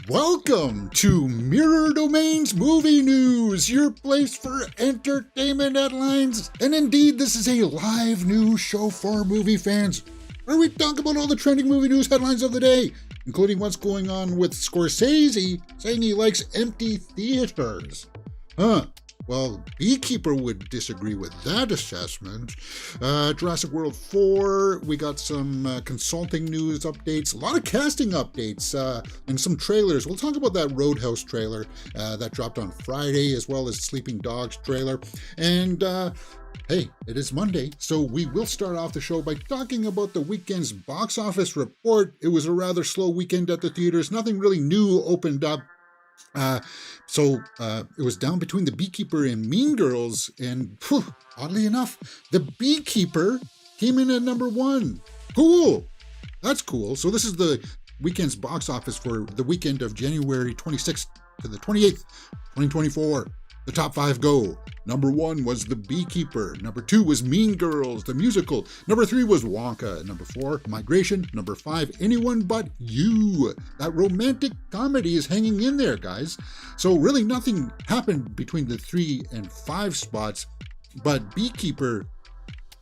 Welcome to Mirror Domains Movie News, your place for entertainment headlines. And indeed, this is a live news show for movie fans, where we talk about all the trending movie news headlines of the day, including what's going on with Scorsese saying he likes empty theaters. Well, Beekeeper would disagree with that assessment. Jurassic World 4, we got some consulting news updates, a lot of casting updates, and some trailers. We'll talk about that Roadhouse trailer that dropped on Friday, as well as Sleeping Dogs trailer. And hey, it is Monday, so we will start off the show by talking about the weekend's box office report. It was a rather slow weekend at the theaters. Nothing really new opened up. So it was down between The Beekeeper and Mean Girls, and oddly enough, The Beekeeper came in at number one. Cool. That's cool. So this is the weekend's box office for the weekend of January 26th to the 28th, 2024. The top five go. Number one was The Beekeeper. Number two was Mean Girls, the musical. Number three was Wonka. Number four, Migration. Number five, Anyone But You. That romantic comedy is hanging in there, guys. So really nothing happened between the 3 and 5 spots, but Beekeeper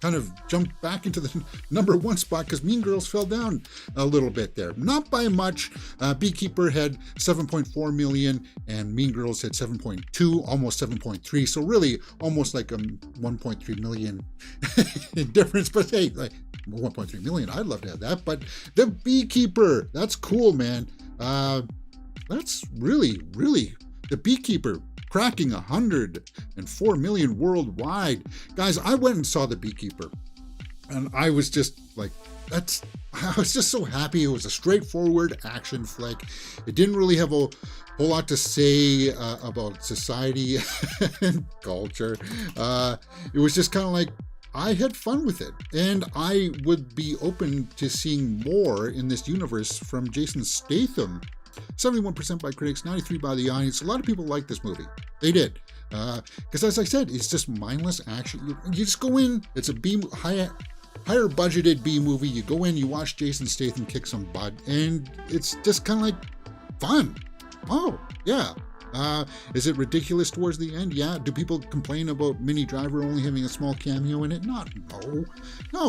kind of jumped back into the number one spot because Mean Girls fell down a little bit there. Not by much. Beekeeper had 7.4 million and Mean Girls had 7.2, almost 7.3. So really almost like a 1.3 million difference. But hey, like 1.3 million, I'd love to have that. But The Beekeeper, that's cool, man. That's really, The Beekeeper cracking 104 million worldwide. Guys, I went and saw The Beekeeper, and I was just like, I was just so happy. It was a straightforward action flick. It didn't really have a whole lot to say about society and culture. It was just kind of like, I had fun with it, and I would be open to seeing more in this universe from Jason Statham. 71% by critics, 93% by the audience. A lot of people like this movie. They did. Because as I said, it's just mindless action. You just go in, it's a higher budgeted B movie. You go in, you watch Jason Statham kick some butt, and it's just kind of like fun. Oh, yeah. Is it ridiculous towards the end? Yeah. Do people complain about Minnie Driver only having a small cameo in it? No,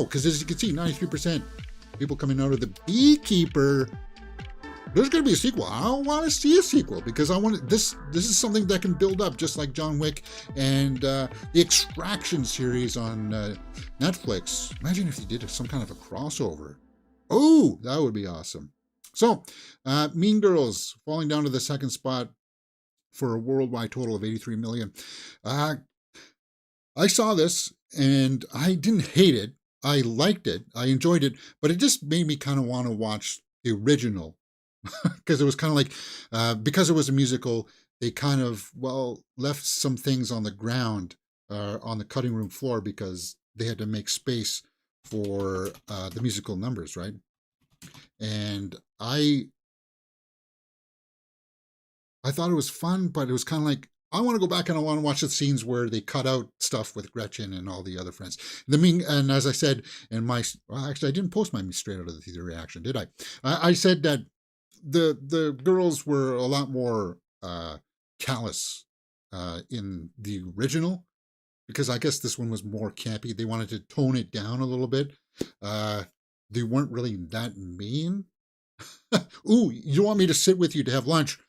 because as you can see, 93% people coming out of The Beekeeper. There's going to be a sequel. I don't want to see a sequel because I want this is something that can build up, just like John Wick and the Extraction series on Netflix. Imagine if you did some kind of a crossover. Oh, that would be awesome. So, Mean Girls falling down to the second spot for a worldwide total of 83 million. I saw this and I didn't hate it. I liked it. I enjoyed it, but it just made me kind of want to watch the original. Because it was kind of like, because it was a musical, they kind of, left some things on the ground, on the cutting room floor, because they had to make space for the musical numbers, right? And I thought it was fun, but it was kind of like, I want to go back and I want to watch the scenes where they cut out stuff with Gretchen and all the other friends. And as I said, actually, I didn't post my straight out of the theater reaction, did I? I said that the girls were a lot more callous in the original, because I guess this one was more campy. They wanted to tone it down a little bit. They weren't really that mean. Ooh, you want me to sit with you to have lunch?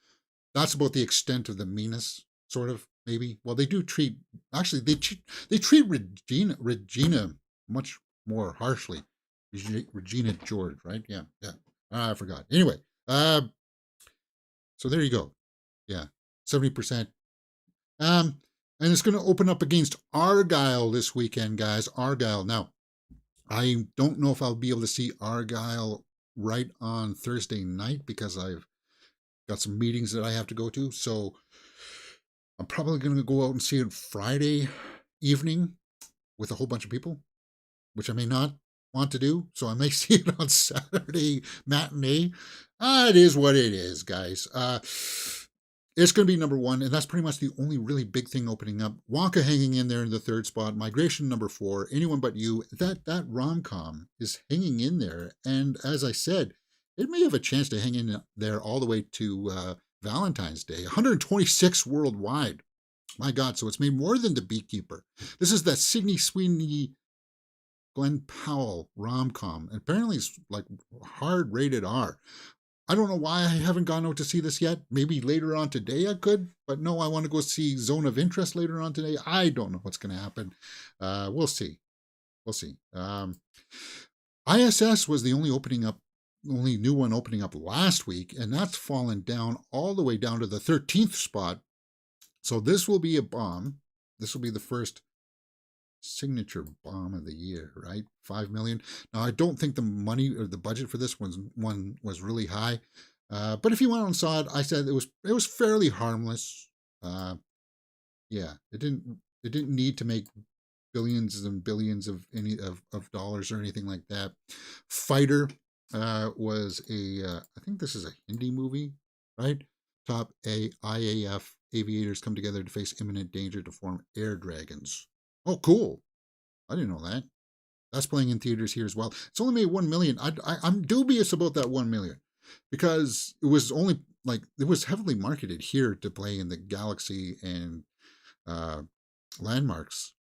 That's about the extent of the meanness, sort of, maybe. Well, they do treat, actually, they treat Regina much more harshly. Regina George, right? Yeah. I forgot. Anyway. So there you go. Yeah, 70%. And it's going to open up against Argyle this weekend, guys. Argyle. Now, I don't know if I'll be able to see Argyle right on Thursday night because I've got some meetings that I have to go to. So I'm probably going to go out and see it Friday evening with a whole bunch of people, which I may not want to do. So I may see it on Saturday matinee. It is what it is, guys. It's going to be number one, and that's pretty much the only really big thing opening up. Wonka hanging in there in the third spot. Migration number 4. Anyone But You. That rom-com is hanging in there. And as I said, it may have a chance to hang in there all the way to Valentine's Day. 126 worldwide. My God, so it's made more than The Beekeeper. This is that Sydney Sweeney, Glenn Powell rom-com. Apparently it's like hard rated R. I don't know why I haven't gone out to see this yet. Maybe later on today I could, but no, I want to go see Zone of Interest later on today. I don't know what's going to happen. We'll see. We'll see. ISS was the only new one opening up last week, and that's fallen down all the way down to the 13th spot. So this will be a bomb. This will be the first signature bomb of the year, right? 5 million. Now, I don't think the money or the budget for this one was really high. But if you went out and saw it, I said it was fairly harmless. Yeah, it didn't need to make billions and billions of dollars or anything like that. Fighter was I think this is a Hindi movie, right? Top IAF aviators come together to face imminent danger to form air dragons. Oh, cool. I didn't know that. That's playing in theaters here as well. It's only made 1 million. I'm dubious about that 1 million because it was only it was heavily marketed here to play in the Galaxy and Landmarks.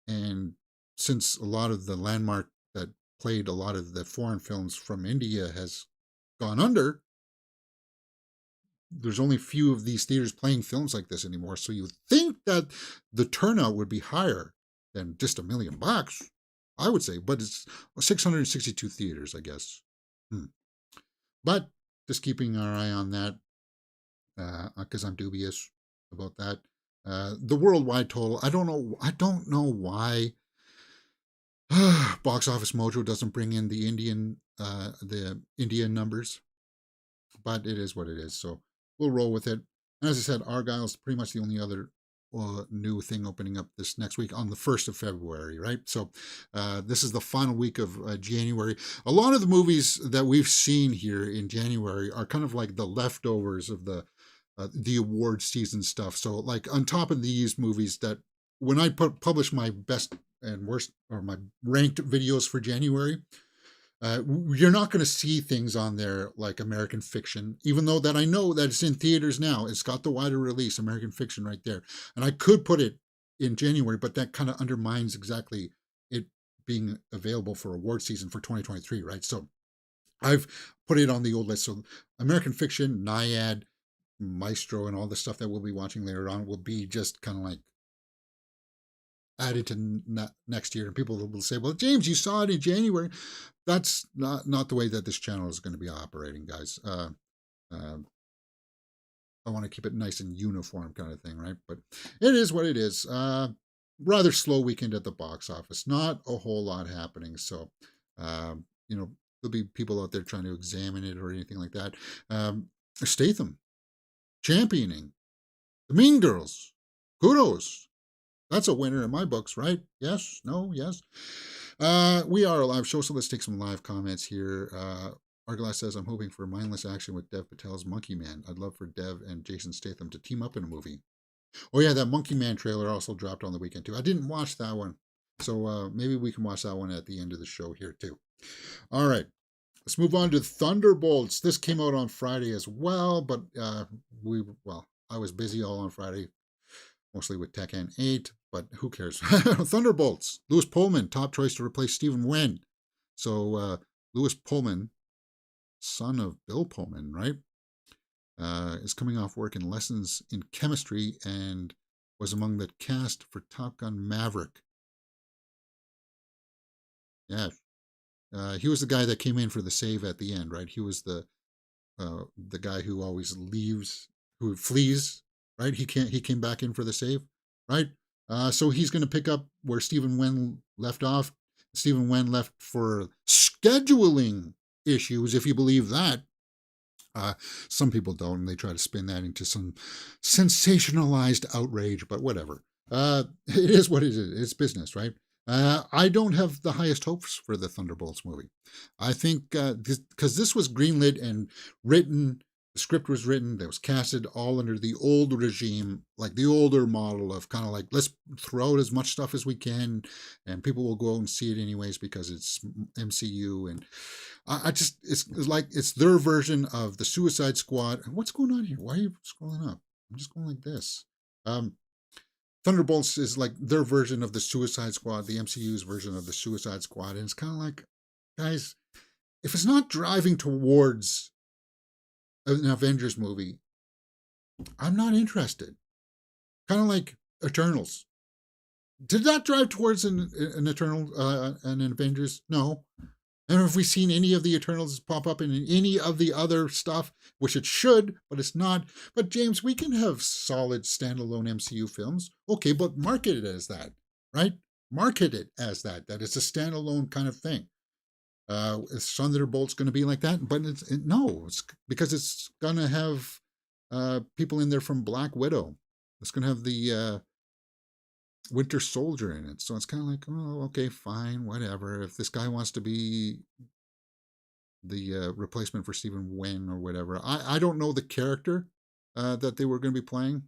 And since a lot of the Landmark that played a lot of the foreign films from India has gone under, there's only few of these theaters playing films like this anymore. So you think that the turnout would be higher than just $1 million, I would say, but it's 662 theaters, I guess. But just keeping our eye on that, because I'm dubious about that. The worldwide total, I don't know why Box Office Mojo doesn't bring in the Indian numbers, but it is what it is. So we'll roll with it. And as I said, Argyle is pretty much the only other new thing opening up this next week on the 1st of February, right? So this is the final week of January. A lot of the movies that we've seen here in January are kind of like the leftovers of the award season stuff. So like on top of these movies that when I publish my best and worst or my ranked videos for January, you're not going to see things on there like American Fiction, even though that I know that it's in theaters now. It's got the wider release, American Fiction, right there. And I could put it in January, but that kind of undermines exactly it being available for award season for 2023, right? So I've put it on the old list. So American Fiction, Naiad, Maestro, and all the stuff that we'll be watching later on will be just kind of like added to next year. And people will say, well, James, you saw it in January. That's not the way that this channel is going to be operating, guys. I want to keep it nice and uniform kind of thing, right? But it is what it is. Rather slow weekend at the box office. Not a whole lot happening. So, there'll be people out there trying to examine it or anything like that. Statham championing the Mean Girls. Kudos. That's a winner in my books, right? Yes? No? Yes? We are a live show, so let's take some live comments here. Arglass says, I'm hoping for mindless action with Dev Patel's Monkey Man. I'd love for Dev and Jason Statham to team up in a movie. Oh yeah, that Monkey Man trailer also dropped on the weekend too. I didn't watch that one. So maybe we can watch that one at the end of the show here too. All right. Let's move on to Thunderbolts. This came out on Friday as well, but I was busy all on Friday, mostly with Tekken 8, but who cares? Thunderbolts. Lewis Pullman, top choice to replace Stephen Wen. So Lewis Pullman, son of Bill Pullman, right, is coming off work in Lessons in Chemistry and was among the cast for Top Gun Maverick. Yeah. He was the guy that came in for the save at the end, right? He was the guy who always leaves, who flees, right? He came back in for the save, right? So he's going to pick up where Stephen Wen left off. Stephen Wen left for scheduling issues, if you believe that. Some people don't, and they try to spin that into some sensationalized outrage, but whatever. It is what it is. It's business, right? I don't have the highest hopes for the Thunderbolts movie. I think because this was greenlit and written, the script was written, that was casted all under the old regime, like the older model of kind of like, let's throw out as much stuff as we can, and people will go out and see it anyways because it's MCU. And I just it's like it's their version of the Suicide Squad. What's going on here? Why are you scrolling up? I'm just going like this. Um, Thunderbolts is like their version of the Suicide Squad, the MCU's version of the Suicide Squad, and it's kind of like, guys, if it's not driving towards an Avengers movie, I'm not interested. Kind of like Eternals. Did that drive towards an Eternal, an Avengers? No. And have we seen any of the Eternals pop up in any of the other stuff, which it should, but it's not. But James, we can have solid standalone MCU films. Okay, but market it as that, right? Market it as that. That it's a standalone kind of thing. Is Thunderbolts going to be like that? But no, it's because it's going to have people in there from Black Widow. It's going to have the Winter Soldier in it. So it's kind of like, oh, okay, fine, whatever. If this guy wants to be the replacement for Stephen Wen or whatever, I don't know the character that they were going to be playing.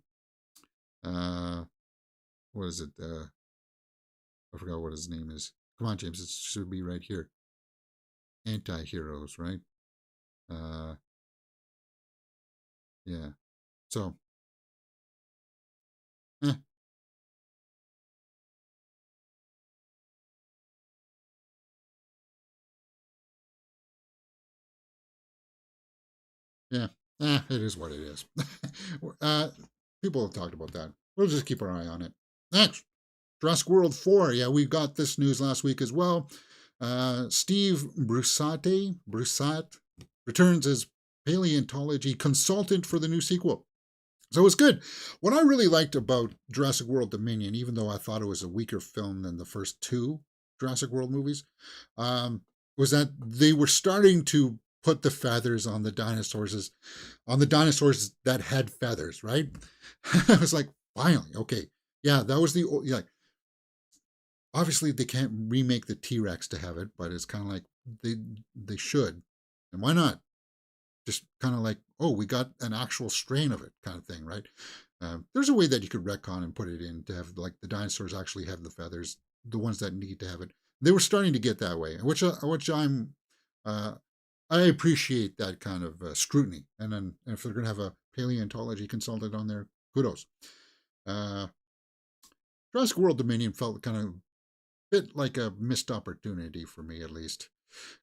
What is it? I forgot what his name is. Come on, James, it should be right here. Anti-heroes, right? Yeah. So, eh, yeah, it is what it is. uh, People have talked about that. We'll just keep our eye on it. Next, Jurassic World 4. Yeah, we got this news last week as well. Steve Broussat returns as paleontology consultant for the new sequel. So it's good. What I really liked about Jurassic World Dominion, even though I thought it was a weaker film than the first two Jurassic World movies, um, was that they were starting to put the feathers on the dinosaurs that had feathers, right? I was like, finally, okay. Yeah, that was the yeah. Obviously, they can't remake the T Rex to have it, but it's kind of like they should, and why not? Just kind of like, oh, we got an actual strain of it, kind of thing, right? There's a way that you could retcon and put it in to have like the dinosaurs actually have the feathers, the ones that need to have it. They were starting to get that way, which uh, I appreciate that kind of scrutiny. And then if they're going to have a paleontology consultant on there, kudos. Uh, Jurassic World Dominion felt kind of bit like a missed opportunity for me, at least,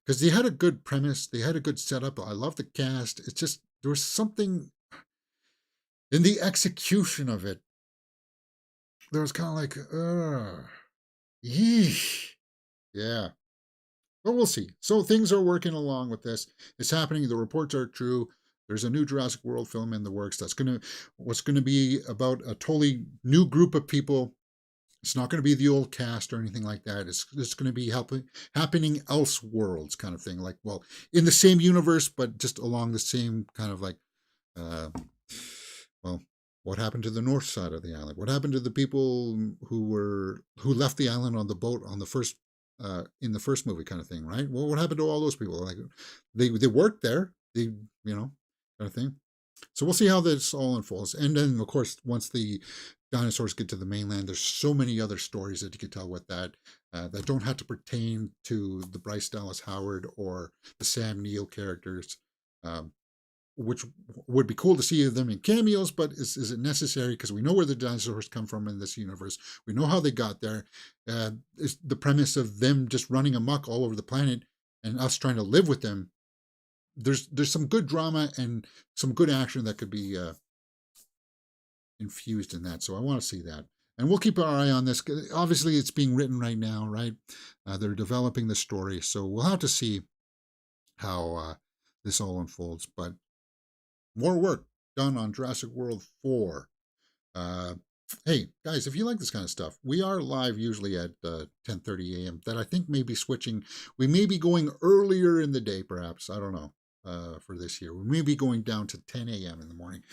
because they had a good premise, they had a good setup. I love the cast. It's just there was something in the execution of it. There was kind of like, yeesh, yeah. But we'll see. So things are working along with this. It's happening. The reports are true. There's a new Jurassic World film in the works what's gonna be about a totally new group of people. It's not going to be the old cast or anything like that. It's going to be happening else worlds kind of thing. Like, well, in the same universe, but just along the same kind of like, uh, well, what happened to the north side of the island? What happened to the people who left the island on the boat on the first in the first movie kind of thing, right? Well, what happened to all those people? Like, they worked there. They kind of thing. So we'll see how this all unfolds. And then, of course, once the dinosaurs get to the mainland, there's so many other stories that you could tell with that that don't have to pertain to the Bryce Dallas Howard or the Sam Neill characters, um, which would be cool to see them in cameos, but is it necessary? Because we know where the dinosaurs come from in this universe. We know how they got there. It's the premise of them just running amok all over the planet and us trying to live with them. There's some good drama and some good action that could be infused in that. So I want to see that. And we'll keep our eye on this. Obviously, it's being written right now, right? They're developing the story. So we'll have to see how this all unfolds. But more work done on Jurassic World 4. Uh, hey, guys, if you like this kind of stuff, we are live usually at 10:30 a.m. That I think may be switching. We may be going earlier in the day, perhaps. I don't know. For this year, we may be going down to 10 a.m. in the morning.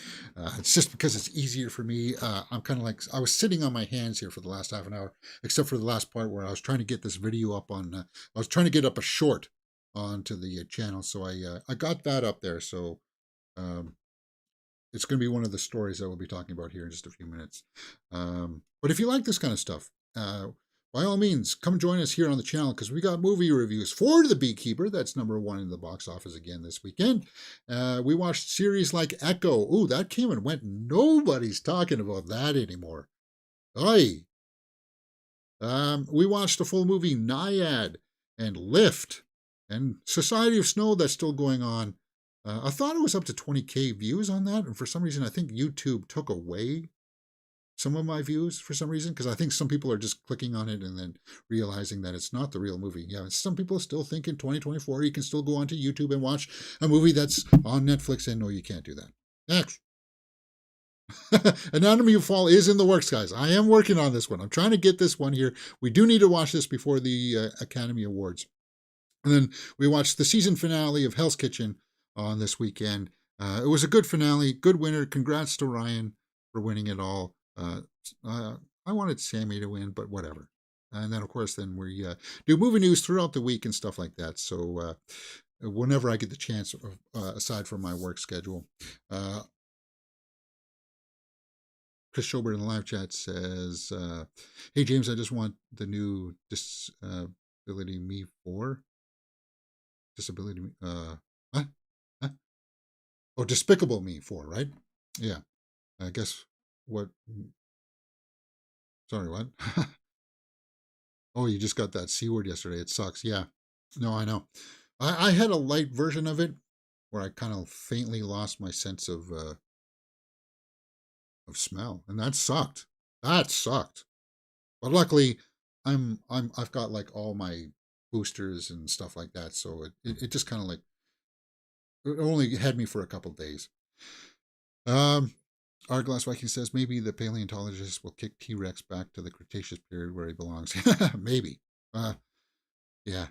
It's just because it's easier for me. I'm kind of like, I was sitting on my hands here for the last half an hour, except for the last part where I was trying to get this video up on, I was trying to get up a short onto the channel. So I got that up there. So um, it's going to be one of the stories that we'll be talking about here in just a few minutes. But if you like this kind of stuff, by all means, come join us here on the channel because we got movie reviews for The Beekeeper. That's #1 in the box office again this weekend. We watched series like Echo. Ooh, that came and went. Nobody's talking about that anymore. Aye. We watched a full movie, Naiad, and Lift, and Society of Snow, that's still going on. I thought it was up to 20K views on that, and for some reason, I think YouTube took away some of my views for some reason, because I think some people are just clicking on it and then realizing that it's not the real movie. Yeah, some people still think in 2024 you can still go onto YouTube and watch a movie that's on Netflix, and no, you can't do that. Next. Anatomy of Fall is in the works, guys. I am working on this one. I'm trying to get this one here. We do need to watch this before the Academy Awards. And then we watched the season finale of Hell's Kitchen on this weekend. It was a good finale, good winner. Congrats to Ryan for winning it all. I wanted Sammy to win, but whatever. And then, of course, then we do movie news throughout the week and stuff like that. So whenever I get the chance, aside from my work schedule. Chris Schobert in the live chat says, hey, James, I just want the new Disability Me 4. Disability Me, what? Huh? Oh, Despicable Me 4, right? Yeah. I guess what? Sorry, what? Oh, you just got that C word yesterday. It sucks. Yeah. No, I know. I had a light version of it where I kind of faintly lost my sense of smell, and that sucked. That sucked. But luckily, I've got like all my boosters and stuff like that, so it just kind of like it only had me for a couple days. Glass Viking says maybe the paleontologist will kick T-Rex back to the Cretaceous period where he belongs. Maybe. Yeah.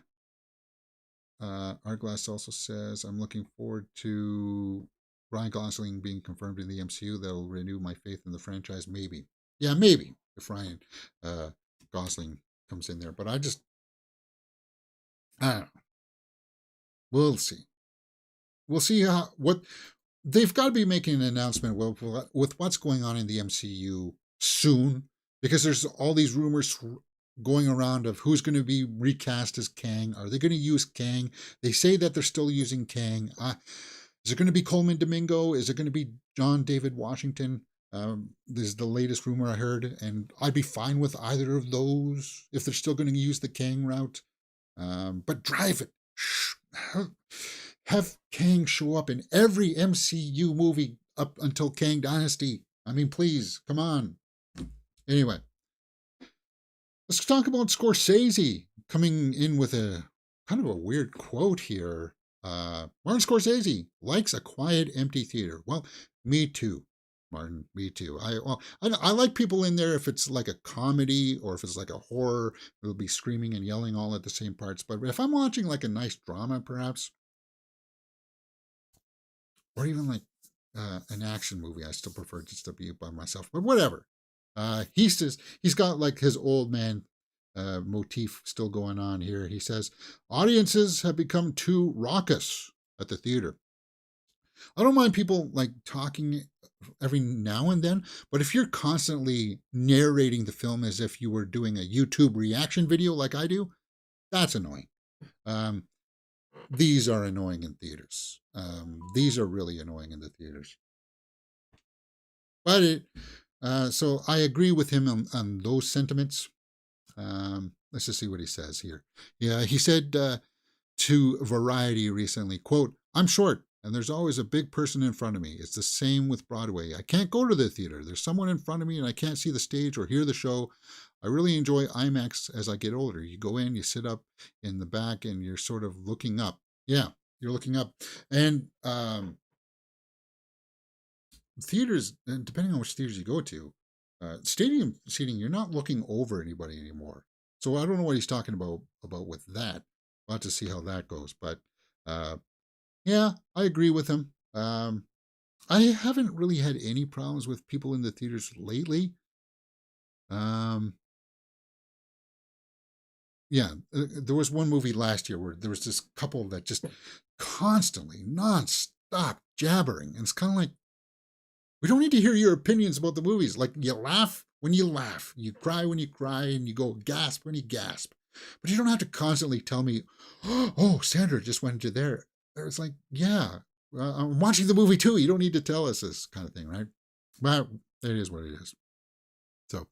Glass also says I'm looking forward to Ryan Gosling being confirmed in the MCU. That'll renew my faith in the franchise. Maybe. Yeah, maybe if Ryan Gosling comes in there. But I don't know. We'll see. We'll see what they've got to be making an announcement with what's going on in the MCU soon, because there's all these rumors going around of who's going to be recast as Kang. Are they going to use Kang? They say that they're still using Kang. Is it going to be Coleman Domingo? Is it going to be John David Washington? This is the latest rumor I heard, and I'd be fine with either of those if they're still going to use the Kang route. But drive it. Have Kang show up in every MCU movie up until Kang Dynasty. I mean, please, come on. Anyway, let's talk about Scorsese coming in with a kind of a weird quote here. Martin Scorsese likes a quiet, empty theater. Well, me too, Martin. Me too. I like people in there if it's like a comedy or if it's like a horror. It'll be screaming and yelling all at the same parts. But if I'm watching like a nice drama, perhaps, or even like an action movie, I still prefer just to be by myself. But whatever. He says he's got like his old man motif still going on here. He says audiences have become too raucous at the theater. I don't mind people like talking every now and then, but if you're constantly narrating the film as if you were doing a YouTube reaction video like I do, that's annoying. These are annoying in theaters. These are really annoying in the theaters. But so I agree with him on those sentiments. Let's just see what he says here. Yeah, he said to Variety recently, quote, I'm short and there's always a big person in front of me. It's the same with Broadway. I can't go to the theater. There's someone in front of me and I can't see the stage or hear the show. I really enjoy IMAX as I get older. You go in, you sit up in the back and you're sort of looking up. Yeah, you're looking up. And theaters, and depending on which theaters you go to, stadium seating, you're not looking over anybody anymore. So I don't know what he's talking about with that. We'll have to see how that goes. But yeah, I agree with him. I haven't really had any problems with people in the theaters lately. Yeah, there was one movie last year where there was this couple that just constantly, non-stop jabbering. And it's kind of like, We don't need to hear your opinions about the movies. Like, you laugh when you laugh, you cry when you cry, and you go gasp when you gasp. But you don't have to constantly tell me, oh, Sandra just went to there. It's like, yeah, I'm watching the movie too. You don't need to tell us this kind of thing, right? But it is what it is. So,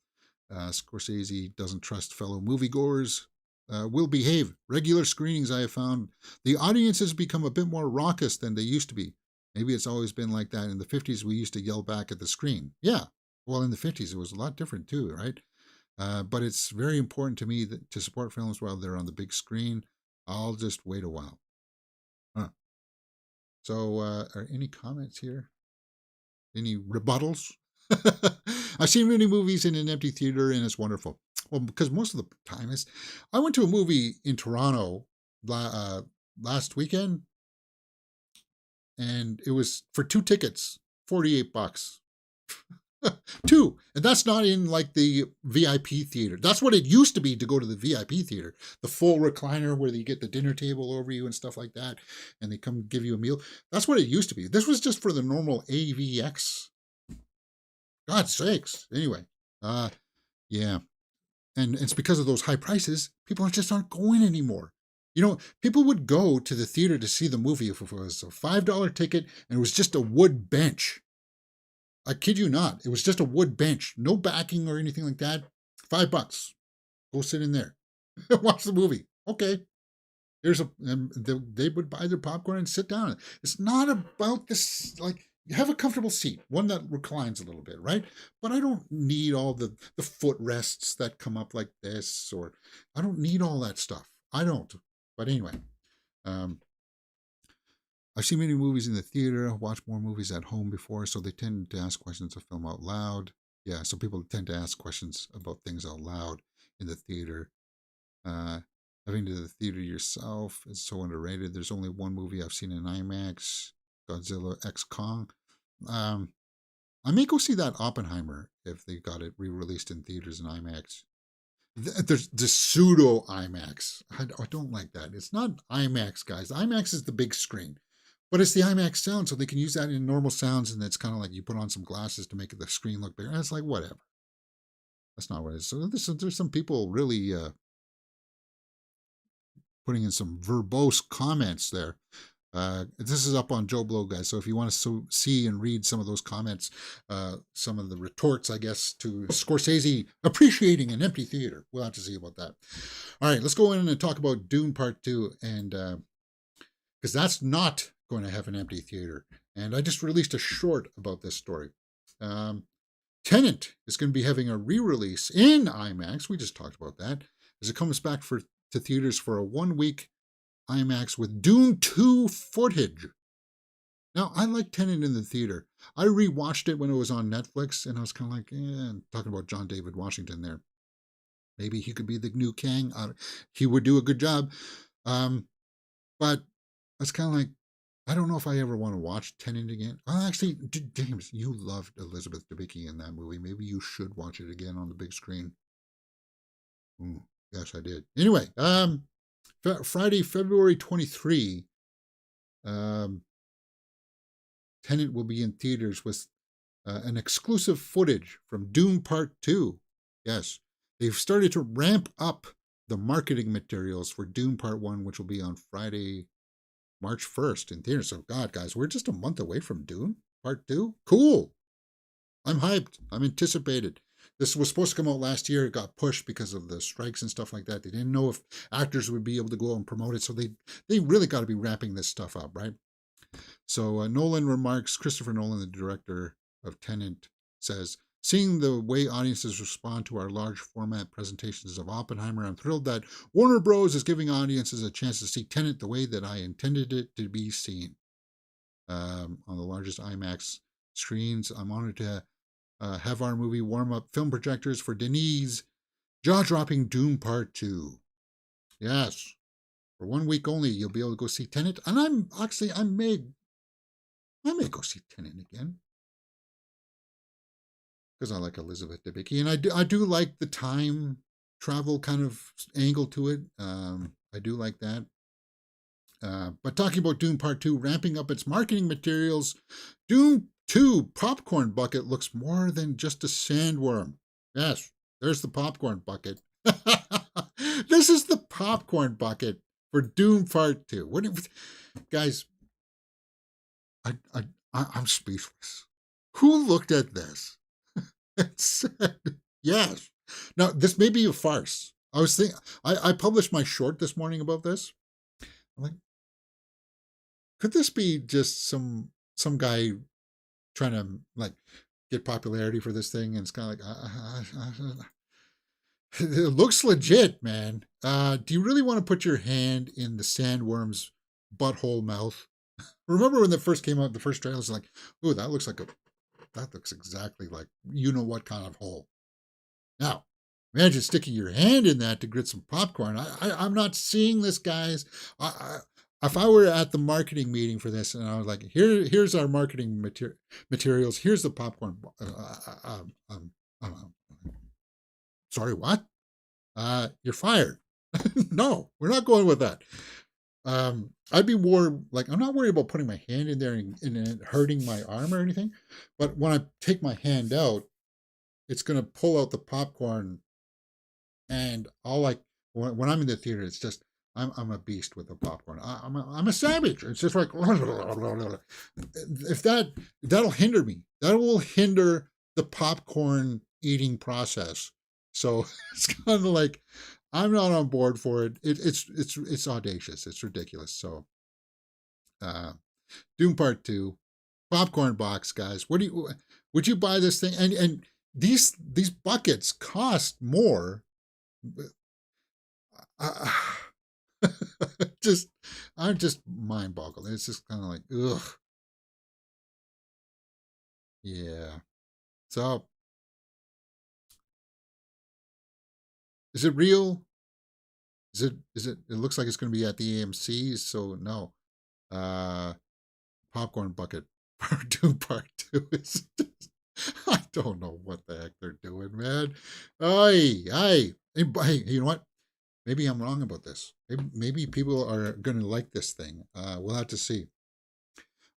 Scorsese doesn't trust fellow moviegoers. Will behave. Regular screenings, I have found, the audiences become a bit more raucous than they used to be. Maybe it's always been like that. In the 50s, we used to yell back at the screen. Yeah. Well, in the 50s, it was a lot different too, right? But it's very important to me to support films while they're on the big screen. I'll just wait a while. Huh. So, are any comments here? Any rebuttals? I've seen many movies in an empty theater, and it's wonderful. Well, because most of the time is, I went to a movie in Toronto last weekend, and it was for 2 tickets, $48. Two, and that's not in like the VIP theater. That's what it used to be to go to the VIP theater, the full recliner where you get the dinner table over you and stuff like that, and they come give you a meal. That's what it used to be. This was just for the normal AVX. God's sakes. Anyway, yeah, and it's because of those high prices, people just aren't going anymore. You know, people would go to the theater to see the movie if it was a $5 ticket and it was just a wood bench. I kid you not. It was just a wood bench, no backing or anything like that. $5. Go sit in there, watch the movie. Okay. And they would buy their popcorn and sit down. It's not about this, like, you have a comfortable seat, one that reclines a little bit, right? But I don't need all the footrests that come up like this, or I don't need all that stuff. I don't. But anyway, um, I've seen many movies in the theater, watched more movies at home before, so they tend to ask questions of film out loud. Yeah, so people tend to ask questions about things out loud in the theater. Uh, Having to the theater yourself is so underrated. There's only one movie I've seen in IMAX, Godzilla X Kong. I may go see that Oppenheimer if they got it re-released in theaters in IMAX. There's the pseudo IMAX. I don't like that. It's not IMAX, guys. IMAX is the big screen, but it's the IMAX sound, so they can use that in normal sounds, and it's kind of like you put on some glasses to make the screen look bigger. And it's like, whatever. That's not what it is. So there's some people really putting in some verbose comments there. This is up on Joe Blow, guys. So if you want to see and read some of those comments, some of the retorts, I guess, to Scorsese appreciating an empty theater, we'll have to see about that. All right, let's go in and talk about Dune Part 2, and because that's not going to have an empty theater. And I just released a short about this story. Tenet is going to be having a re-release in IMAX. We just talked about that, as it comes back to theaters for a 1-week IMAX with Dune 2 footage. Now, I like Tenet in the theater. I rewatched it when it was on Netflix, and I was kind of like, talking about John David Washington there. Maybe he could be the new Kang. He would do a good job. But it's kind of like, I don't know if I ever want to watch Tenet again. Actually, James, you loved Elizabeth Debicki in that movie. Maybe you should watch it again on the big screen. Ooh, yes, I did. Anyway, Friday, February 23, Tenet will be in theaters with an exclusive footage from Dune Part 2. Yes, they've started to ramp up the marketing materials for Dune Part 1, which will be on Friday, March 1st in theaters. So, God, guys, we're just a month away from Dune Part 2. Cool. I'm hyped. I'm anticipated. This was supposed to come out last year. It got pushed because of the strikes and stuff like that. They didn't know if actors would be able to go out and promote it. So they really got to be wrapping this stuff up, right? So Nolan remarks, Christopher Nolan, the director of Tenet, says, seeing the way audiences respond to our large format presentations of Oppenheimer, I'm thrilled that Warner Bros. Is giving audiences a chance to see Tenet the way that I intended it to be seen. On the largest IMAX screens, I'm honored to have our movie warm up film projectors for Denis' jaw-dropping Dune Part 2. Yes, for 1 week only, you'll be able to go see Tenet, and I may go see Tenet again because I like Elizabeth Debicki, and I do like the time travel kind of angle to it. I do like that. But talking about Dune Part 2, ramping up its marketing materials, Dune 2, popcorn bucket looks more than just a sandworm. Yes, there's the popcorn bucket. This is the popcorn bucket for Dune Part 2. What do guys, I'm speechless. Who looked at this and said, yes? Now, this may be a farce. I published my short this morning about this. I'm like, could this be just some guy trying to like get popularity for this thing? And it's kind of like, it looks legit, man. Do you really want to put your hand in the sandworm's butthole mouth? Remember when the first came out, the first trailer was like, oh, that looks exactly like you know what kind of hole. Now, imagine sticking your hand in that to get some popcorn. I'm not seeing this, guys. If I were at the marketing meeting for this and I was like, here's our marketing materials, here's the popcorn. Sorry, what? You're fired. No, we're not going with that. I'd be more like, I'm not worried about putting my hand in there and it hurting my arm or anything. But when I take my hand out, it's going to pull out the popcorn. And all like, when I'm in the theater, it's just, I'm a beast with the popcorn. I'm a savage. It's just like, if that'll hinder me. That will hinder the popcorn eating process. So it's kind of like, I'm not on board for it. It's audacious. It's ridiculous. So, Doom Part 2, popcorn box, guys. Would you buy this thing? And these buckets cost more. I'm just mind boggled. It's just kind of like, ugh. Yeah. So, is it real? It looks like it's going to be at the AMC's, so no. Popcorn bucket part 2 part 2 is just, I don't know what the heck they're doing, man. Hey, you know what? Maybe I'm wrong about this. Maybe people are going to like this thing. We'll have to see.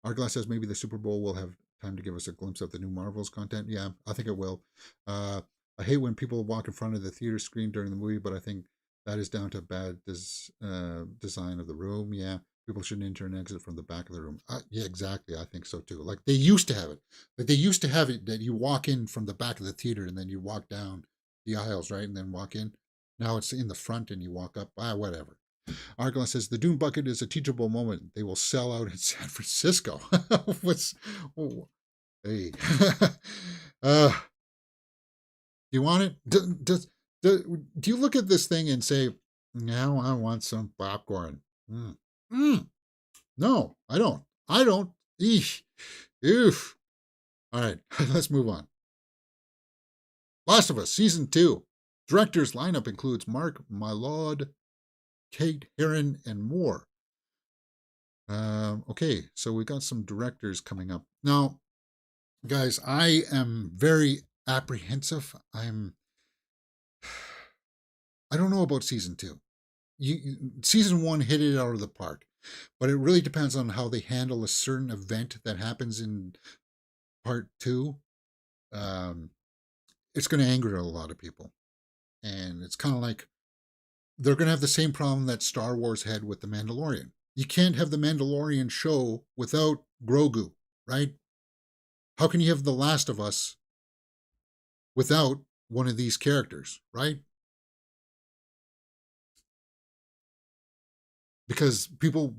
Arglass says maybe the Super Bowl will have time to give us a glimpse of the new Marvels content. Yeah, I think it will. I hate when people walk in front of the theater screen during the movie, but I think that is down to bad design of the room. Yeah, people shouldn't enter and exit from the back of the room. Yeah, exactly. I think so too. Like they used to have it. Like they used to have it that you walk in from the back of the theater and then you walk down the aisles, right, and then walk in. Now it's in the front and you walk up. Whatever. Arglass says the Dune bucket is a teachable moment. They will sell out in San Francisco. Hey. Do you want it? Do you look at this thing and say, now I want some popcorn? No, I don't. I don't. Eesh. Oof. All right, let's move on. Last of Us, Season 2. Directors lineup includes Mark Mylod, Kate Herron, and more. Okay, so we got some directors coming up. Now, guys, I am very apprehensive. I don't know about Season 2. Season 1 hit it out of the park, but it really depends on how they handle a certain event that happens in Part 2. It's going to anger a lot of people. And it's kind of like they're going to have the same problem that Star Wars had with The Mandalorian. You can't have The Mandalorian show without Grogu, right? How can you have The Last of Us without one of these characters, right? Because people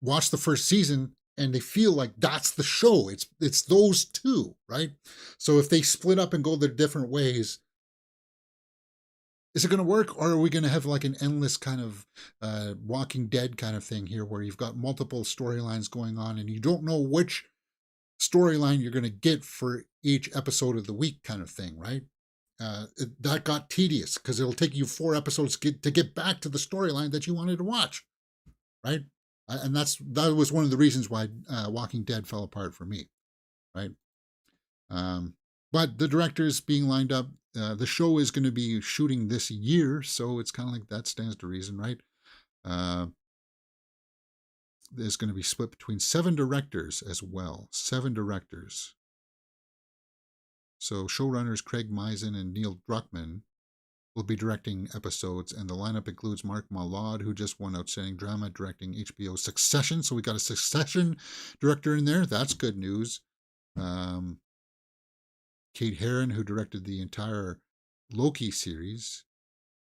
watch the first season and they feel like that's the show. It's those two, right? So if they split up and go their different ways, is it going to work, or are we going to have like an endless kind of Walking Dead kind of thing here where you've got multiple storylines going on and you don't know which storyline you're going to get for each episode of the week kind of thing, right? That got tedious because it'll take you 4 episodes to get back to the storyline that you wanted to watch, right? And that was one of the reasons why Walking Dead fell apart for me, right? But the directors being lined up, the show is going to be shooting this year, so it's kind of like that stands to reason, right? is going to be split between 7 directors as well. 7 directors. So showrunners Craig Mazin and Neil Druckmann will be directing episodes, and the lineup includes Mark Mylod, who just won Outstanding Drama directing HBO's Succession. So we got a Succession director in there. That's good news. Kate Herron, who directed the entire Loki series,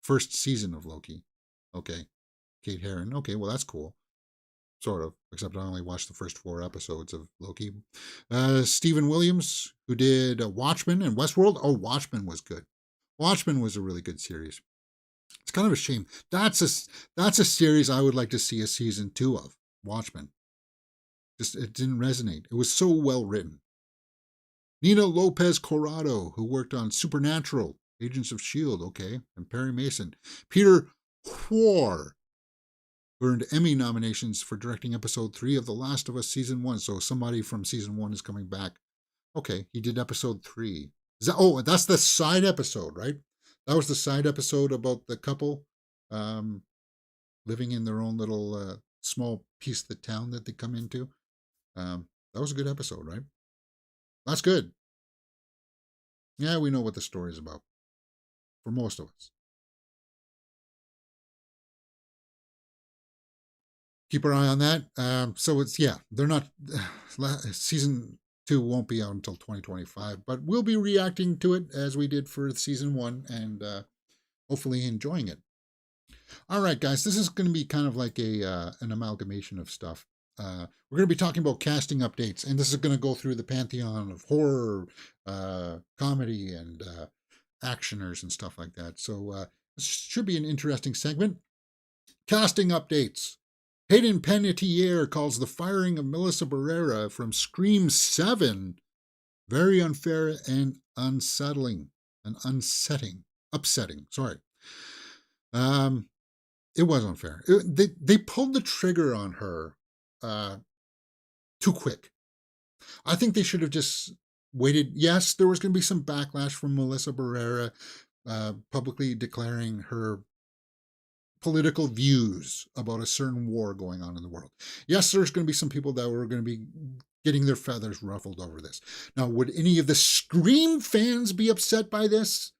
first season of Loki. Okay, Kate Herron. Okay, well, that's cool. Sort of, except I only watched the first 4 episodes of Loki. Stephen Williams, who did Watchmen and Westworld. Oh, Watchmen was good. Watchmen was a really good series. It's kind of a shame. That's a series I would like to see a season 2 of. Watchmen. Just it didn't resonate. It was so well written. Nina Lopez Corrado, who worked on Supernatural, Agents of S.H.I.E.L.D., okay, and Perry Mason. Peter Hoare earned Emmy nominations for directing episode 3 of The Last of Us season 1. So somebody from season 1 is coming back. Okay, he did episode 3. That's the side episode, right? That was the side episode about the couple living in their own little small piece of the town that they come into. That was a good episode, right? That's good. Yeah, we know what the story is about. For most of us. Keep our eye on that. So it's, yeah, they're not, season 2 won't be out until 2025, but we'll be reacting to it as we did for season 1 and hopefully enjoying it. All right, guys, this is going to be kind of like an amalgamation of stuff. We're going to be talking about casting updates, and this is going to go through the pantheon of horror, comedy, and actioners and stuff like that. So this should be an interesting segment. Casting updates. Hayden Panettiere calls the firing of Melissa Barrera from Scream 7 very unfair and unsettling. Upsetting. Sorry. It was unfair. They pulled the trigger on her too quick. I think they should have just waited. Yes, there was going to be some backlash from Melissa Barrera publicly declaring her political views about a certain war going on in the world. Yes, there's going to be some people that were going to be getting their feathers ruffled over this. Now, would any of the Scream fans be upset by this?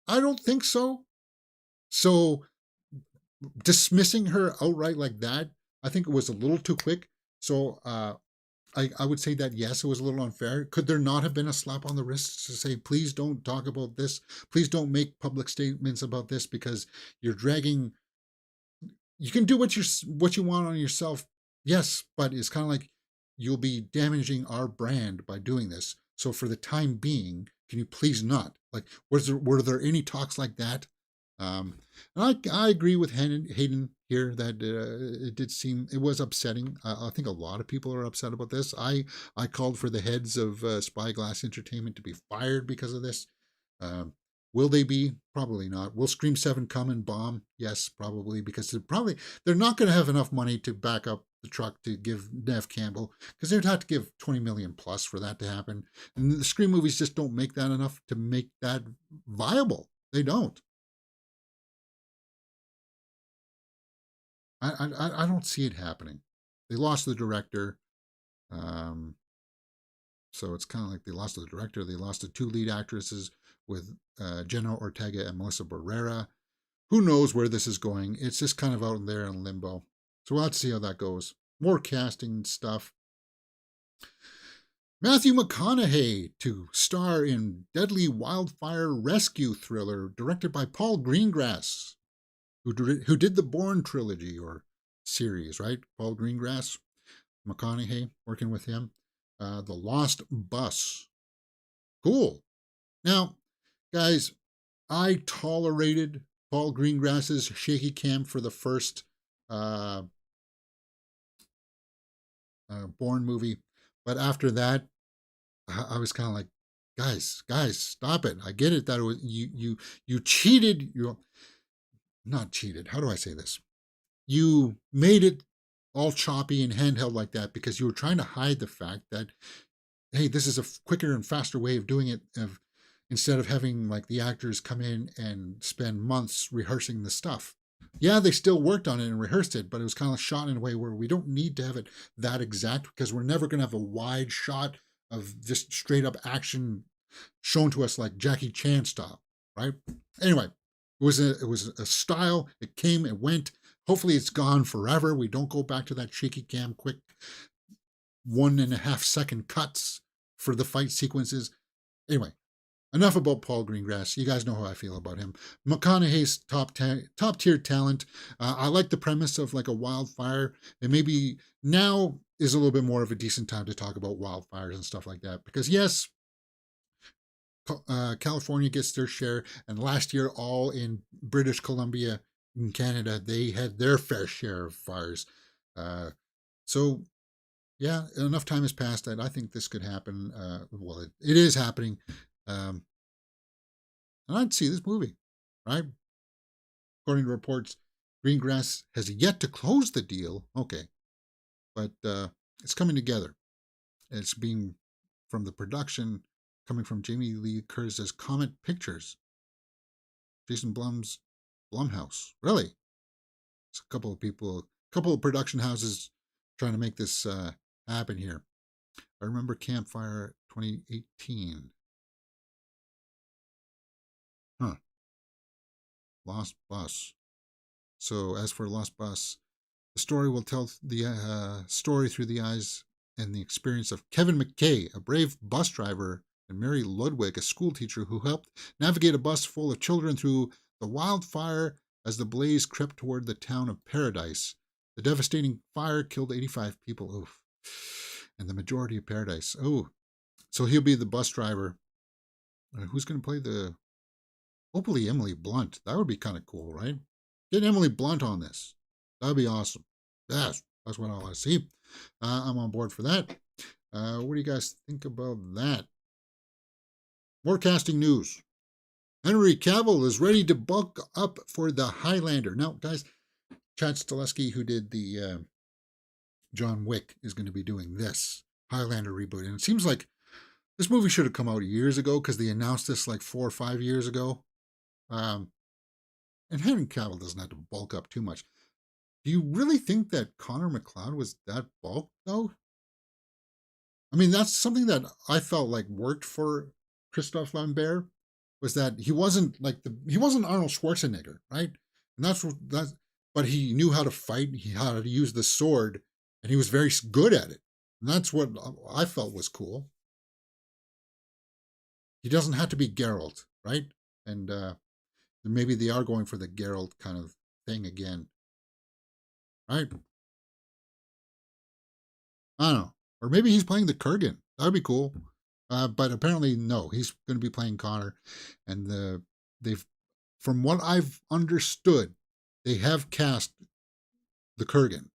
I don't think so. So dismissing her outright like that, I think it was a little too quick. So I would say that, yes, it was a little unfair. Could there not have been a slap on the wrist to say, please don't talk about this. Please don't make public statements about this because you're dragging. You can do what you want on yourself. Yes, but it's kind of like you'll be damaging our brand by doing this. So for the time being, can you please not? Like, were there any talks like that? I agree with Hayden here that it did seem, it was upsetting. I think a lot of people are upset about this. I called for the heads of Spyglass Entertainment to be fired because of this. Will they be? Probably not. Will Scream 7 come and bomb? Yes, probably, because they're not going to have enough money to back up the truck to give Neve Campbell, because they'd have to give 20 million plus for that to happen. And the Scream movies just don't make that enough to make that viable. They don't. I don't see it happening. They lost the director. So it's kind of like they lost the director. They lost the 2 lead actresses with Jenna Ortega and Melissa Barrera. Who knows where this is going? It's just kind of out there in limbo. So we'll have to see how that goes. More casting stuff. Matthew McConaughey to star in deadly wildfire rescue thriller directed by Paul Greengrass, who did the Bourne trilogy or series, right? Paul Greengrass, McConaughey, working with him. The Lost Bus. Cool. Now, guys, I tolerated Paul Greengrass's shaky cam for the first Bourne movie, but after that, I was kind of like, guys, stop it. I get it that it was, you cheated. You not cheated. How do I say this? You made it all choppy and handheld like that because you were trying to hide the fact that, hey, this is a quicker and faster way of doing it, instead of having like the actors come in and spend months rehearsing the stuff. Yeah, they still worked on it and rehearsed it, but it was kind of shot in a way where we don't need to have it that exact because we're never going to have a wide shot of just straight up action shown to us like Jackie Chan style, right? Anyway, it was a style. It came, it went. Hopefully, it's gone forever. We don't go back to that shaky cam, quick 1.5 second cuts for the fight sequences. Anyway, enough about Paul Greengrass. You guys know how I feel about him. McConaughey's top tier talent. I like the premise of like a wildfire. And maybe now is a little bit more of a decent time to talk about wildfires and stuff like that. Because yes, California gets their share, and last year, all in British Columbia in Canada, they had their fair share of fires. Uh, so yeah, enough time has passed that I think this could happen. Well, it is happening. Um, and I'd see this movie, right? According to reports, Greengrass has yet to close the deal. Okay, but it's coming together. It's being from the production coming from Jamie Lee Curtis's Comet Pictures, Jason Blum's Blumhouse. Really, it's a couple of people, a couple of production houses trying to make this happen here. I remember Campfire 2018. Huh. Lost Bus. So as for Lost Bus, the story will tell the story through the eyes and the experience of Kevin McKay, a brave bus driver, and Mary Ludwig, a schoolteacher who helped navigate a bus full of children through the wildfire as the blaze crept toward the town of Paradise. The devastating fire killed 85 people. Oof. And the majority of Paradise. Oh, so he'll be the bus driver. Who's going to play the... Hopefully Emily Blunt. That would be kind of cool, right? Get Emily Blunt on this. That would be awesome. That's what I want to see. I'm on board for that. What do you guys think about that? More casting news. Henry Cavill is ready to bulk up for the Highlander. Now, guys, Chad Stahelski, who did the John Wick, is going to be doing this Highlander reboot. And it seems like this movie should have come out years ago because they announced this like 4 or 5 years ago. And Henry Cavill doesn't have to bulk up too much. Do you really think that Connor McLeod was that bulked, though? I mean, that's something that I felt like worked for Christophe Lambert, was that he wasn't he wasn't Arnold Schwarzenegger, right? And that's but he knew how to fight, he had how to use the sword, and he was very good at it. And that's what I felt was cool. He doesn't have to be Geralt, right? And maybe they are going for the Geralt kind of thing again, right? I don't know. Or maybe he's playing the Kurgan. That would be cool. But apparently, no, he's going to be playing Connor. And they've, from what I've understood, they have cast the Kurgan.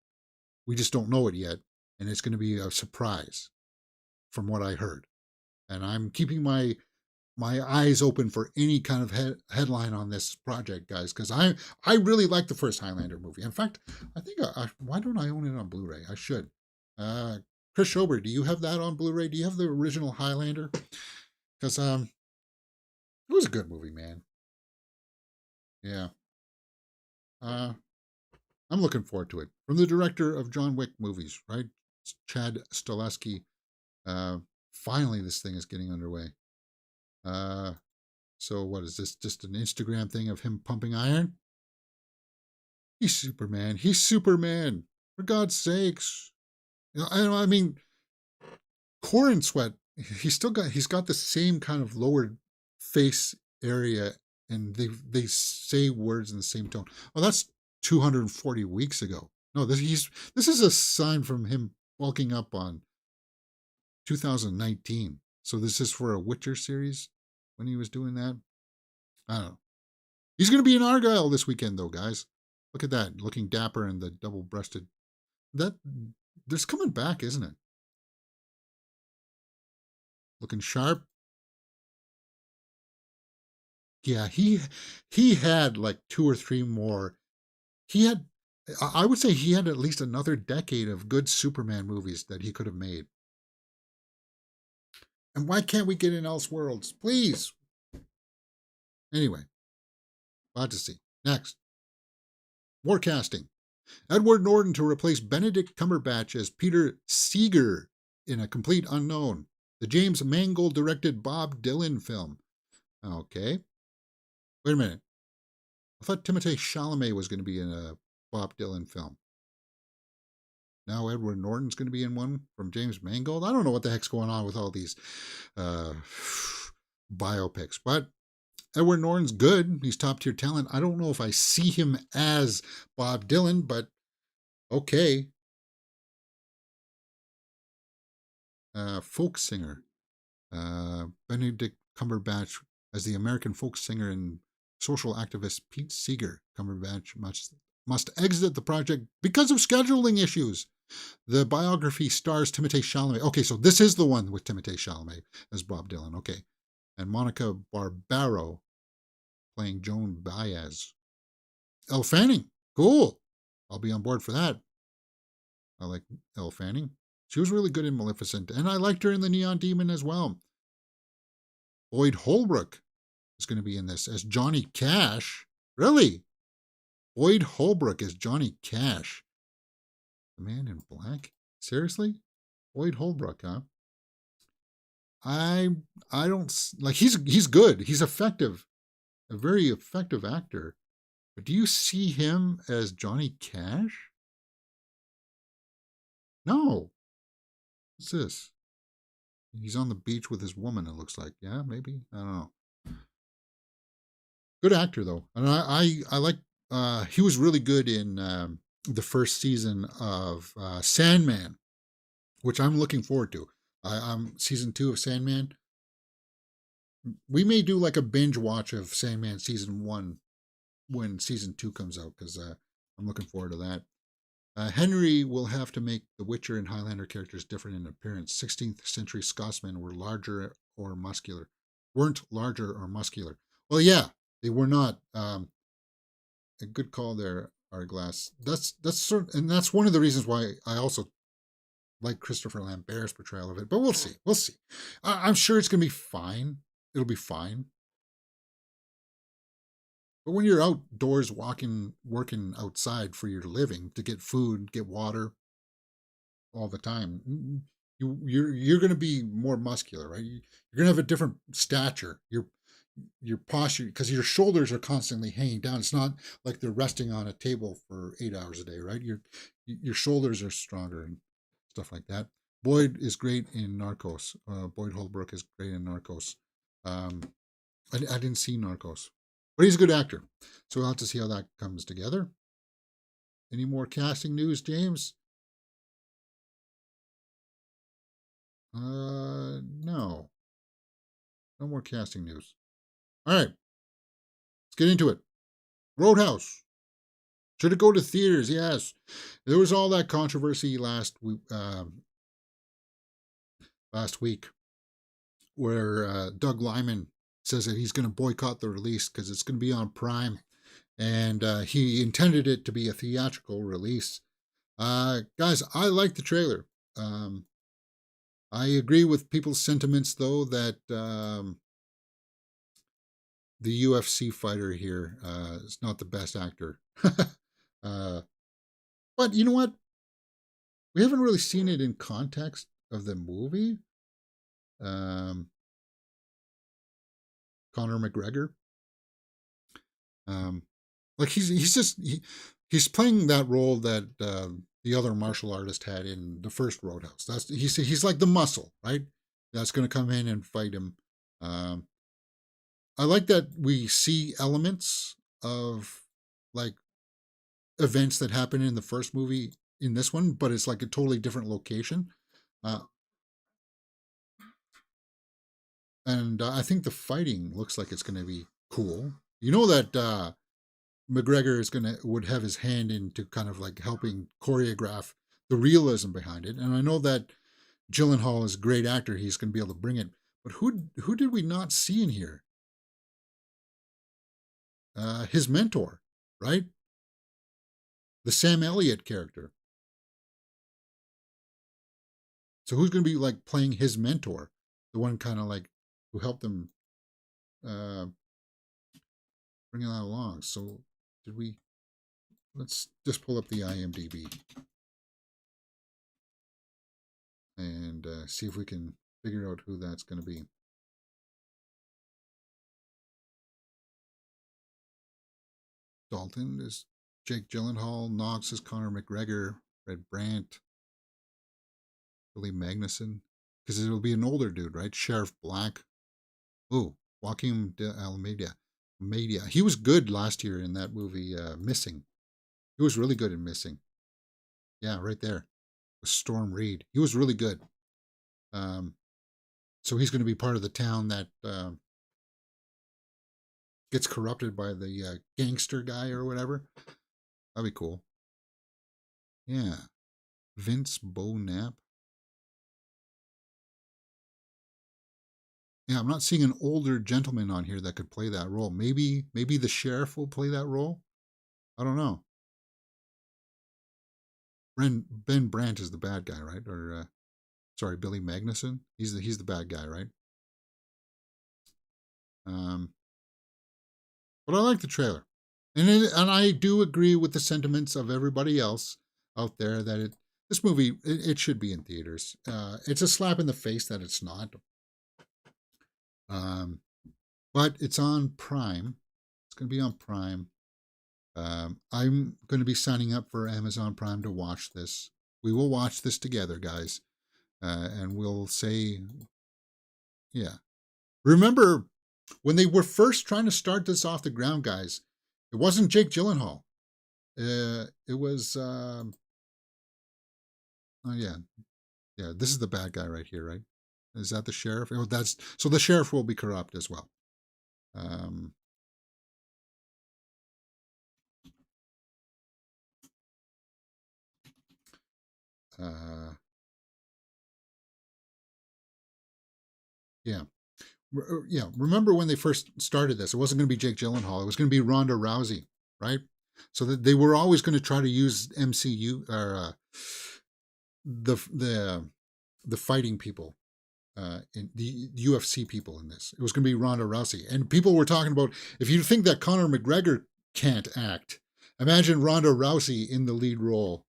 We just don't know it yet. And it's going to be a surprise from what I heard. And I'm keeping my eyes open for any kind of headline on this project, guys, because I really like the first Highlander movie. In fact, I think why don't I own it on Blu-ray? I should. Chris Schober, do you have that on Blu-ray? Do you have the original Highlander? Because it was a good movie, man. Yeah. I'm looking forward to it. From the director of John Wick movies, right? Chad Stahelski. Finally, this thing is getting underway. So what is this? Just an Instagram thing of him pumping iron? He's Superman. He's Superman. For God's sakes. I mean, Corin Sweat, he's got the same kind of lower face area, and they say words in the same tone. Oh, that's 240 weeks ago. No, this is a sign from him bulking up on 2019. So this is for a Witcher series when he was doing that. I don't know. He's going to be in Argyle this weekend, though, guys. Look at that, looking dapper and the double-breasted. That's coming back, isn't it? Looking sharp. Yeah, he had like 2 or 3 more. I would say he had at least another decade of good Superman movies that he could have made. And why can't we get in Elseworlds? Please. Anyway, about to see. Next. More casting. Edward Norton to replace Benedict Cumberbatch as Peter Seeger in A Complete Unknown, the James Mangold directed Bob Dylan film. Okay. Wait a minute. I thought Timothée Chalamet was going to be in a Bob Dylan film. Now Edward Norton's going to be in one from James Mangold. I don't know what the heck's going on with all these biopics, but Edward Norton's good. He's top tier talent. I don't know if I see him as Bob Dylan, but okay. Folk singer. Benedict Cumberbatch as the American folk singer and social activist Pete Seeger. Cumberbatch must exit the project because of scheduling issues. The biography stars Timothée Chalamet. Okay, so this is the one with Timothée Chalamet as Bob Dylan. Okay. And Monica Barbaro playing Joan Baez. Elle Fanning. Cool. I'll be on board for that. I like Elle Fanning. She was really good in Maleficent, and I liked her in The Neon Demon as well. Boyd Holbrook is going to be in this as Johnny Cash. Really? Boyd Holbrook as Johnny Cash. The Man in Black? Seriously? Boyd Holbrook, huh? I don't like he's good. He's effective. A very effective actor. But do you see him as Johnny Cash? No. What's this? He's on the beach with his woman, it looks like. Yeah, maybe. I don't know. Good actor though. And I like he was really good in the first season of Sandman, which I'm looking forward to. I'm season 2 of Sandman. We may do like a binge watch of Sandman season 1 when season 2 comes out, because I'm looking forward to that. Henry will have to make the Witcher and Highlander characters different in appearance. 16th century Scotsmen were larger or muscular. Weren't larger or muscular. Well, yeah, they were not. A good call there, Arglass. And that's one of the reasons why I also like Christopher Lambert's portrayal of it. But we'll see. We'll see. I'm sure it's going to be fine. It'll be fine. But when you're outdoors working outside for your living to get food, get water all the time, you're going to be more muscular, right? You're going to have a different stature. Your posture, because your shoulders are constantly hanging down. It's not like they're resting on a table for 8 hours a day, right? Your shoulders are stronger and stuff like that. Boyd is great in Narcos. Boyd Holbrook is great in Narcos. I didn't see Narcos. But he's a good actor. So we'll have to see how that comes together. Any more casting news, James? No. No more casting news. All right. Let's get into it. Roadhouse. Should it go to theaters? Yes. There was all that controversy last week where Doug Liman says that he's going to boycott the release because it's going to be on Prime. And he intended it to be a theatrical release. Guys, I like the trailer. I agree with people's sentiments, though, that the UFC fighter here is not the best actor. But you know what? We haven't really seen it in context of the movie. Conor McGregor. Like he's playing that role that the other martial artist had in the first Roadhouse. He's like the muscle, right? That's going to come in and fight him. I like that we see elements of like events that happen in the first movie in this one, but it's like a totally different location. And I think the fighting looks like it's going to be cool. You know that McGregor would have his hand into kind of like helping choreograph the realism behind it. And I know that Gyllenhaal is a great actor; he's going to be able to bring it. But who did we not see in here? His mentor, right? The Sam Elliott character. So who's going to be like playing his mentor, the one kind of like who helped him bring that along? So did we? Let's just pull up the IMDb and see if we can figure out who that's going to be. Dalton is Jake Gyllenhaal. Knox is Conor McGregor. Red Brandt. Billy Magnuson. Because it'll be an older dude, right? Sheriff Black. Oh, Joaquin de Almeida. Media. He was good last year in that movie, Missing. He was really good in Missing. Yeah, right there. With Storm Reed. He was really good. So he's going to be part of the town that gets corrupted by the gangster guy or whatever. That'd be cool. Yeah. Vince Bonap. Yeah, I'm not seeing an older gentleman on here that could play that role. Maybe the sheriff will play that role. I don't know. Ben Brandt is the bad guy, right? Or sorry, Billy Magnuson. He's the bad guy, right? Um, but I like the trailer, and I do agree with the sentiments of everybody else out there that this movie it should be in theaters. It's a slap in the face that it's not. Um, but it's on Prime. It's going to be on Prime. I'm going to be signing up for Amazon Prime to watch this. We will watch this together, guys, and we'll say, yeah. Remember when they were first trying to start this off the ground, guys? It wasn't Jake Gyllenhaal. It was. Oh yeah, yeah. This is the bad guy right here, right? Is that the sheriff? Oh, that's so. The sheriff will be corrupt as well. Um, uh, yeah. Yeah, remember when they first started this? It wasn't going to be Jake Gyllenhaal. It was going to be Ronda Rousey, right? So that they were always going to try to use MCU or the the fighting people, in the UFC people in this. It was going to be Ronda Rousey, and people were talking about if you think that Conor McGregor can't act, imagine Ronda Rousey in the lead role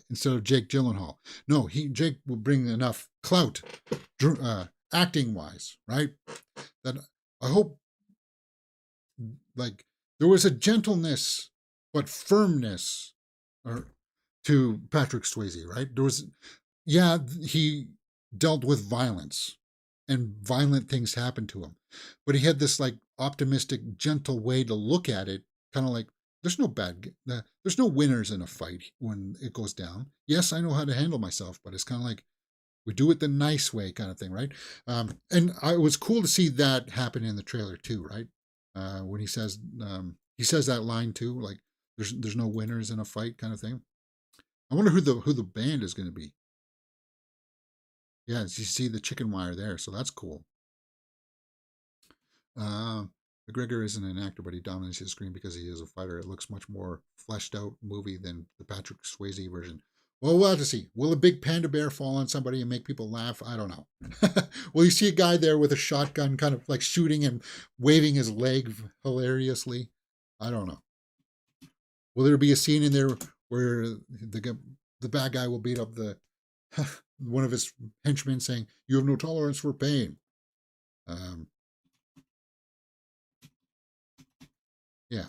instead of Jake Gyllenhaal. No, Jake will bring enough clout, acting wise, right? That I hope like there was a gentleness but firmness or to Patrick Swayze, right? There was yeah, he dealt with violence and violent things happened to him. But he had this like optimistic, gentle way to look at it, kind of like there's no winners in a fight when it goes down. Yes, I know how to handle myself, but it's kind of like we do it the nice way kind of thing, right? And it was cool to see that happen in the trailer too, right? When he says that line too, like there's no winners in a fight kind of thing. I wonder who the band is going to be. Yeah, you see the chicken wire there, so that's cool. Uh, McGregor isn't an actor, but he dominates the screen because he is a fighter. It looks much more fleshed out movie than the Patrick Swayze version. Well, we'll have to see. Will a big panda bear fall on somebody and make people laugh? I don't know. Will you see a guy there with a shotgun kind of like shooting and waving his leg hilariously? I don't know. Will there be a scene in there where the bad guy will beat up the one of his henchmen saying, "You have no tolerance for pain"? Um, yeah.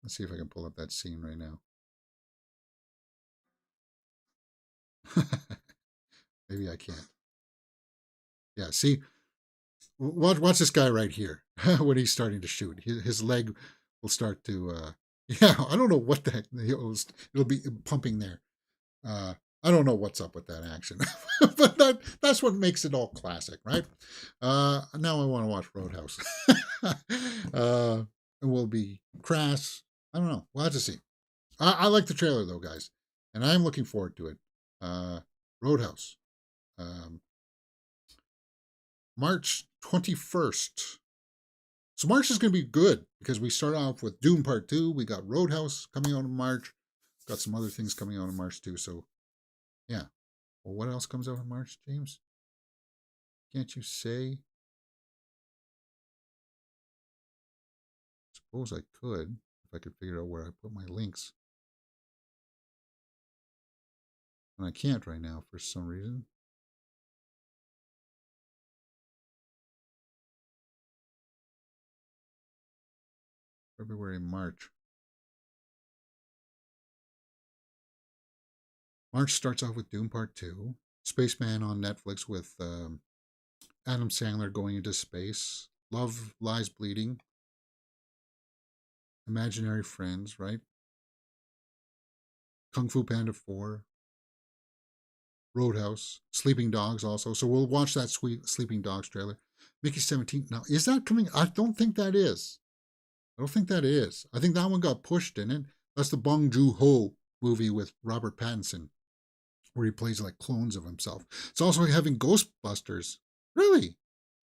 Let's see if I can pull up that scene right now. Maybe I can't. Yeah, see, watch this guy right here when he's starting to shoot. His leg will start to. Yeah, I don't know what the heck it'll be pumping there. I don't know what's up with that action, but that's what makes it all classic, right? Now I want to watch Roadhouse. It will be crass. I don't know. We'll have to see. I like the trailer though, guys, and I'm looking forward to it. Uh, Roadhouse, um, March 21st. So March is going to be good because we start off with Dune Part 2. We got Roadhouse coming out in March. Got some other things coming out in March too. So yeah. Well, what else comes out in March, James? Can't you say? suppose I could, if I could figure out where I put my links. And I can't right now for some reason. February, March. March starts off with Dune Part 2. Spaceman on Netflix with Adam Sandler going into space. Love Lies Bleeding. Imaginary Friends, right? Kung Fu Panda 4. Roadhouse. Sleeping Dogs also. So we'll watch that sweet Sleeping Dogs trailer. Mickey 17. Now, is that coming? I don't think that is. I don't think that is. I think that one got pushed in it. That's the Bong Joon-ho movie with Robert Pattinson, where he plays like clones of himself. It's also having Ghostbusters. Really?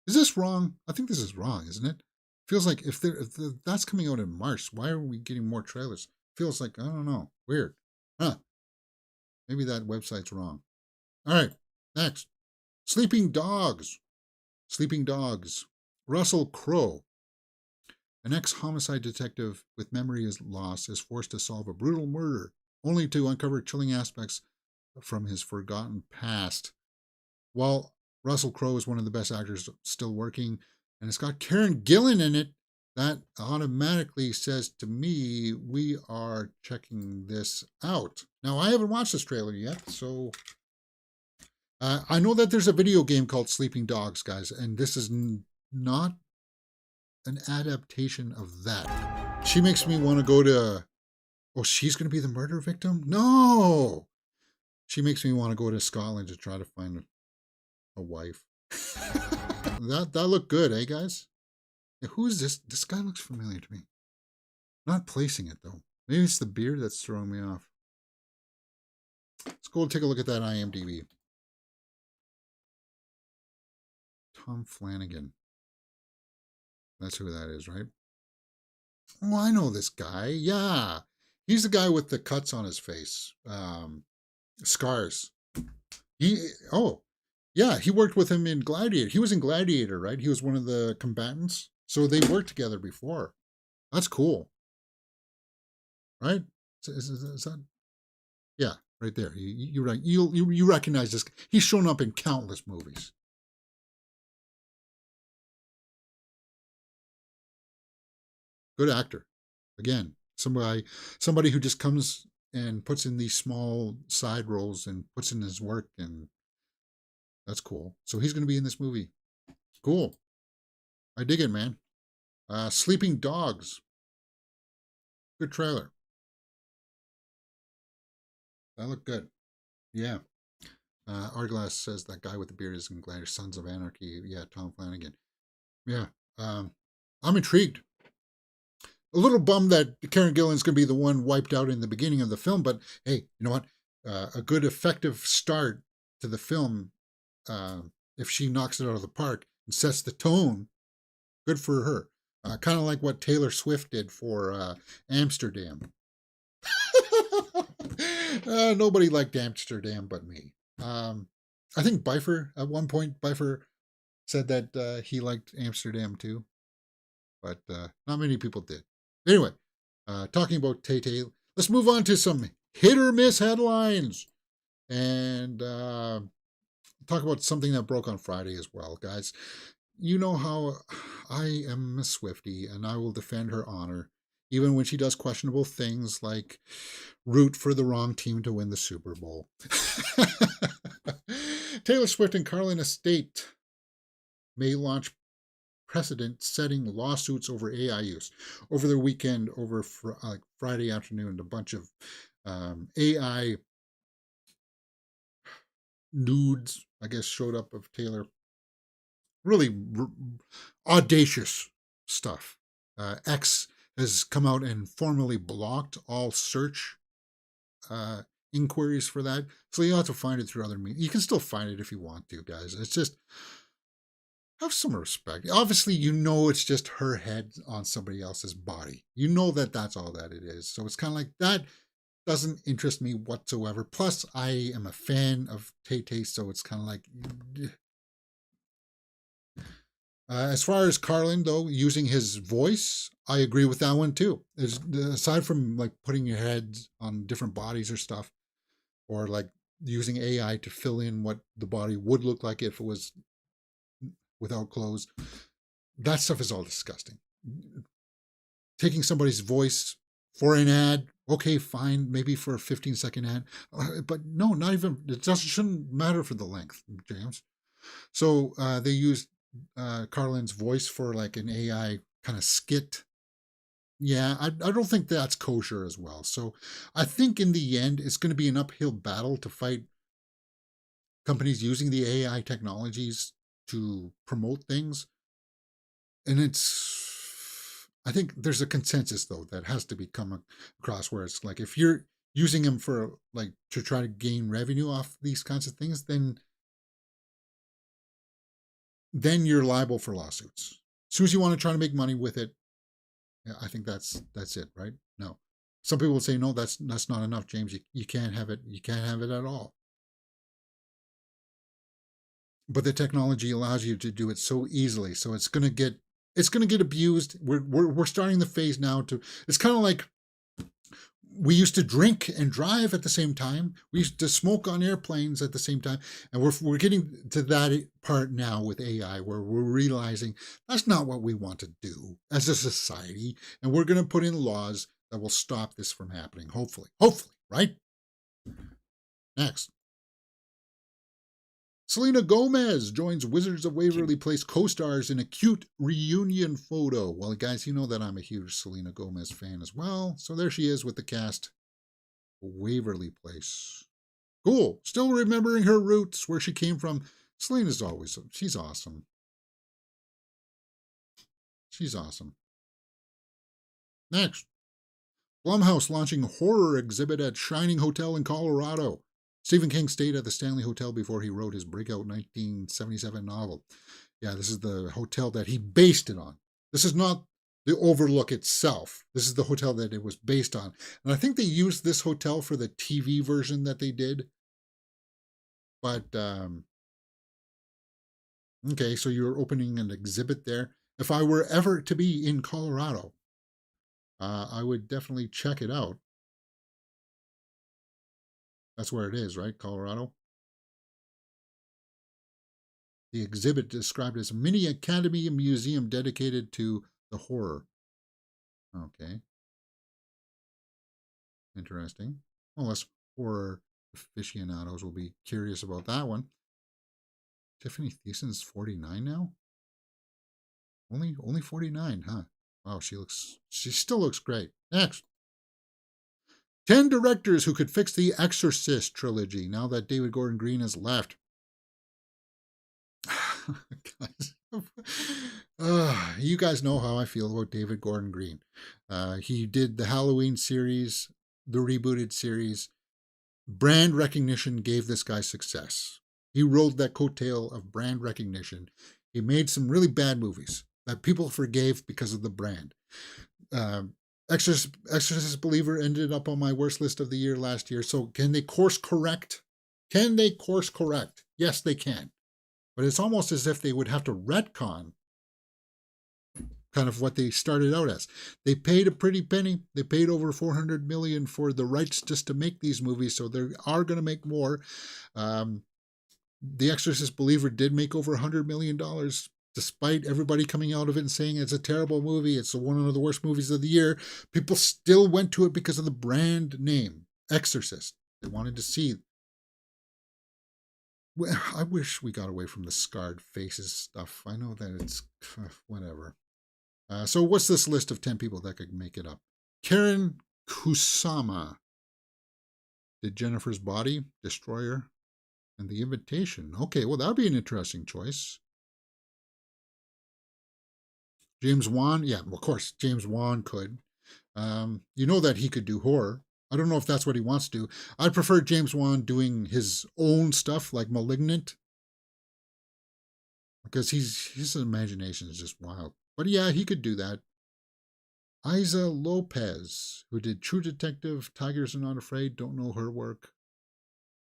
Is this wrong? I think this is wrong, isn't it? Feels like if that's coming out in March, why are we getting more trailers? Feels like, I don't know, weird. Huh. Maybe that website's wrong. All right, next. Sleeping Dogs. Sleeping Dogs. Russell Crowe. An ex-homicide detective with memory loss is forced to solve a brutal murder, only to uncover chilling aspects from his forgotten past. While Russell Crowe is one of the best actors still working, and it's got Karen Gillan in it, that automatically says to me we are checking this out. Now, I haven't watched this trailer yet, so I know that there's a video game called Sleeping Dogs, guys, and this is not an adaptation of that. She makes me want to go to... Oh, she's going to be the murder victim? No! She makes me want to go to Scotland to try to find a wife. that looked good, eh, guys? Yeah, who is this? This guy looks familiar to me. Not placing it, though. Maybe it's the beard that's throwing me off. Let's go take a look at that IMDb. Tom Flanagan. That's who that is, right? Oh, I know this guy. Yeah. He's the guy with the cuts on his face. Scars. Yeah, he worked with him in Gladiator. He was in Gladiator, right? He was one of the combatants. So they worked together before. That's cool. Right? Is that? Yeah, right there. You recognize this. He's shown up in countless movies. Good actor. Again, somebody who just comes and puts in these small side roles and puts in his work, and that's cool. So he's going to be in this movie. Cool. I dig it, man. Sleeping Dogs. Good trailer. That looked good. Yeah. Arglass says that guy with the beard is in Gladiator, Sons of Anarchy. Yeah, Tom Flanagan. Yeah. I'm intrigued. A little bummed that Karen Gillan's going to be the one wiped out in the beginning of the film, but hey, you know what? A good effective start to the film, if she knocks it out of the park and sets the tone, good for her. Kind of like what Taylor Swift did for Amsterdam. Nobody liked Amsterdam but me. I think Bifer, at one point, Bifer said that he liked Amsterdam too, but not many people did. Anyway, talking about Tay-Tay, let's move on to some hit or miss headlines and talk about something that broke on Friday as well, guys. You know how I am a Swiftie and I will defend her honor, even when she does questionable things like root for the wrong team to win the Super Bowl. Taylor Swift and Carlin Estate may launch precedent-setting lawsuits over AI use. Over the weekend, over Friday afternoon, a bunch of AI nudes, I guess, showed up of Taylor. Really audacious stuff. X has come out and formally blocked all search inquiries for that. So you have to find it through other means. You can still find it if you want to, guys. It's just, have some respect. Obviously, you know it's just her head on somebody else's body. You know that that's all that it is. So it's kind of like, that doesn't interest me whatsoever. Plus, I am a fan of Tay-Tay, so it's kind of like, As far as Carlin, though, using his voice, I agree with that one too. Aside from like putting your heads on different bodies or stuff, or like using AI to fill in what the body would look like if it was without clothes, that stuff is all disgusting. Taking somebody's voice for an ad, okay, fine, maybe for a 15-second ad, but no, not even, it just shouldn't matter for the length, James. So they used Carlin's voice for like an AI kind of skit. Yeah, I don't think that's kosher as well. So I think in the end, it's going to be an uphill battle to fight companies using the AI technologies to promote things. And I think there's a consensus though that has to be come across where it's like if you're using them for like to try to gain revenue off these kinds of things, then you're liable for lawsuits. As soon as you want to try to make money with it, yeah, I think that's it, right? No. Some people will say, no, that's not enough, James. You can't have it. You can't have it at all. But the technology allows you to do it so easily. So it's gonna get abused. We're starting the phase now to it's kind of like we used to drink and drive at the same time. We used to smoke on airplanes at the same time. And we're getting to that part now with AI where we're realizing that's not what we want to do as a society. And we're going to put in laws that will stop this from happening. Hopefully, right? Next. Selena Gomez joins Wizards of Waverly Place co-stars in a cute reunion photo. Well, guys, you know that I'm a huge Selena Gomez fan as well. So there she is with the cast. Waverly Place. Cool. Still remembering her roots, where she came from. Selena's she's awesome. She's awesome. Next. Blumhouse launching horror exhibit at Shining Hotel in Colorado. Stephen King stayed at the Stanley Hotel before he wrote his breakout 1977 novel. Yeah, this is the hotel that he based it on. This is not the Overlook itself. This is the hotel that it was based on. And I think they used this hotel for the TV version that they did. But, okay, so you're opening an exhibit there. If I were ever to be in Colorado, I would definitely check it out. That's where it is, right? Colorado. The exhibit described as a mini academy and museum dedicated to the horror. Okay. Interesting. Well, us horror aficionados will be curious about that one. Tiffany Thiessen's 49 now? Only 49, huh? Wow, she still looks great. Next. 10 directors who could fix the Exorcist trilogy now that David Gordon Green has left. You guys know how I feel about David Gordon Green. He did the Halloween series, the rebooted series. Brand recognition gave this guy success. He rode that coattail of brand recognition. He made some really bad movies that people forgave because of the brand. Exorcist Believer ended up on my worst list of the year last year. So can they course correct? Can they course correct? Yes, they can. But it's almost as if they would have to retcon kind of what they started out as. They paid a pretty penny. They paid over $400 million for the rights just to make these movies, so they are going to make more. The Exorcist Believer did make over $100 million, despite everybody coming out of it and saying it's a terrible movie. It's one of the worst movies of the year. People still went to it because of the brand name, Exorcist. They wanted to see. I wish we got away from the scarred faces stuff. I know that it's whatever. So what's this list of 10 people that could make it up? Karen Kusama did Jennifer's Body, Destroyer, and The Invitation. Okay, well, that would be an interesting choice. James Wan, yeah, of course, James Wan could. You know that he could do horror. I don't know if that's what he wants to do. I prefer James Wan doing his own stuff like Malignant, because his imagination is just wild. But yeah, he could do that. Isa Lopez, who did True Detective, Tigers Are Not Afraid, don't know her work.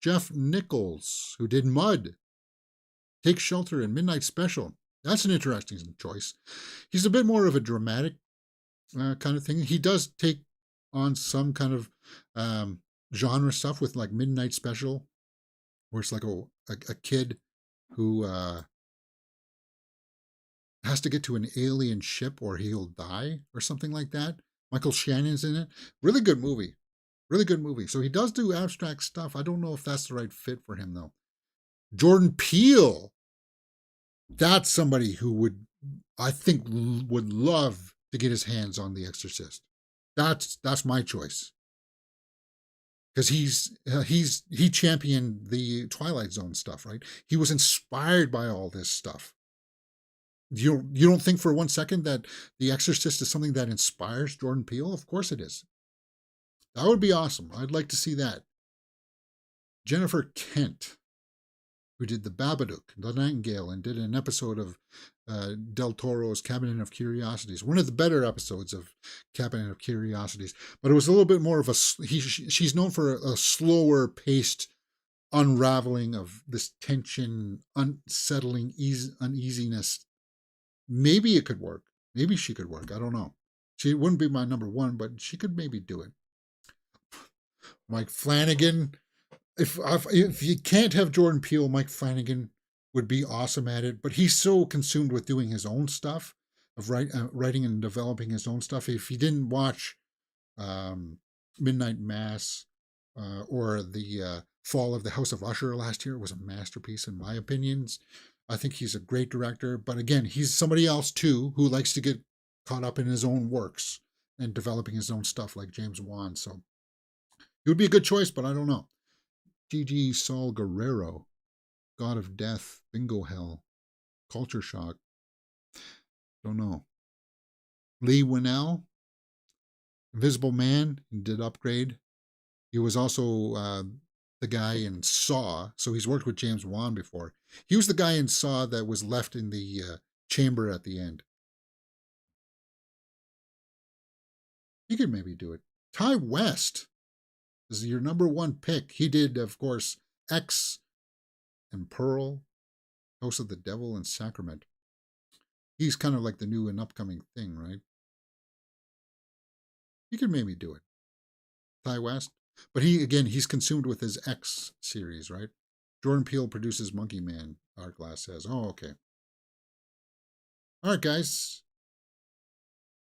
Jeff Nichols, who did Mud, Take Shelter, and Midnight Special. That's an interesting choice. He's a bit more of a dramatic kind of thing. He does take on some kind of um, genre stuff with like Midnight Special, where it's like a kid who has to get to an alien ship or he'll die or something like that. Michael Shannon's in it. Really good movie. Really good movie. So he does do abstract stuff. I don't know if that's the right fit for him though. Jordan Peele. That's somebody who I think, would love to get his hands on The Exorcist. That's my choice because he championed the Twilight Zone stuff, right? He was inspired by all this stuff. You don't think for one second that The Exorcist is something that inspires Jordan Peele? Of course it is. That would be awesome. I'd like to see that. Jennifer Kent, who did The Babadook, The Nightingale, and did an episode of Del Toro's Cabinet of Curiosities. One of the better episodes of Cabinet of Curiosities, but it was a little bit more of she's known for a slower paced unraveling of this tension, unsettling uneasiness. Maybe it could work. Maybe she could work. I don't know. She wouldn't be my number one, but she could maybe do it. Mike Flanagan. If you can't have Jordan Peele, Mike Flanagan would be awesome at it. But he's so consumed with doing his own stuff, of writing and developing his own stuff. If you didn't watch Midnight Mass or the Fall of the House of Usher last year, it was a masterpiece in my opinions. I think he's a great director. But again, he's somebody else too who likes to get caught up in his own works and developing his own stuff like James Wan. So it would be a good choice, but I don't know. Gigi Saul Guerrero, God of Death, Bingo Hell, Culture Shock. Don't know. Lee Winnell, Invisible Man, did Upgrade. He was also the guy in Saw, so he's worked with James Wan before. He was the guy in Saw that was left in the chamber at the end. He could maybe do it. Ty West is your number one pick. He did, of course, X and Pearl, House of the Devil, and Sacrament. He's kind of like the new and upcoming thing, right? He could maybe do it. Ty West. But he's consumed with his X series, right? Jordan Peele produces Monkey Man, Art Glass says. Oh, okay. All right, guys.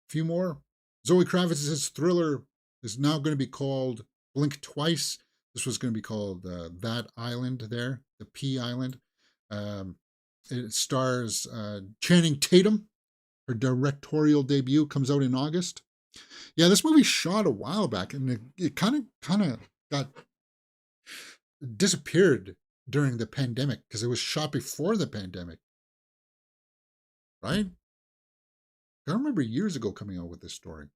A few more. Zoe Kravitz's Thriller is now going to be called Blink Twice. This was going to be called That Island there, the P Island. It stars Channing Tatum. Her directorial debut comes out in August. Yeah, this movie shot a while back, and it kind of got disappeared during the pandemic because it was shot before the pandemic, right? I remember years ago coming out with this story,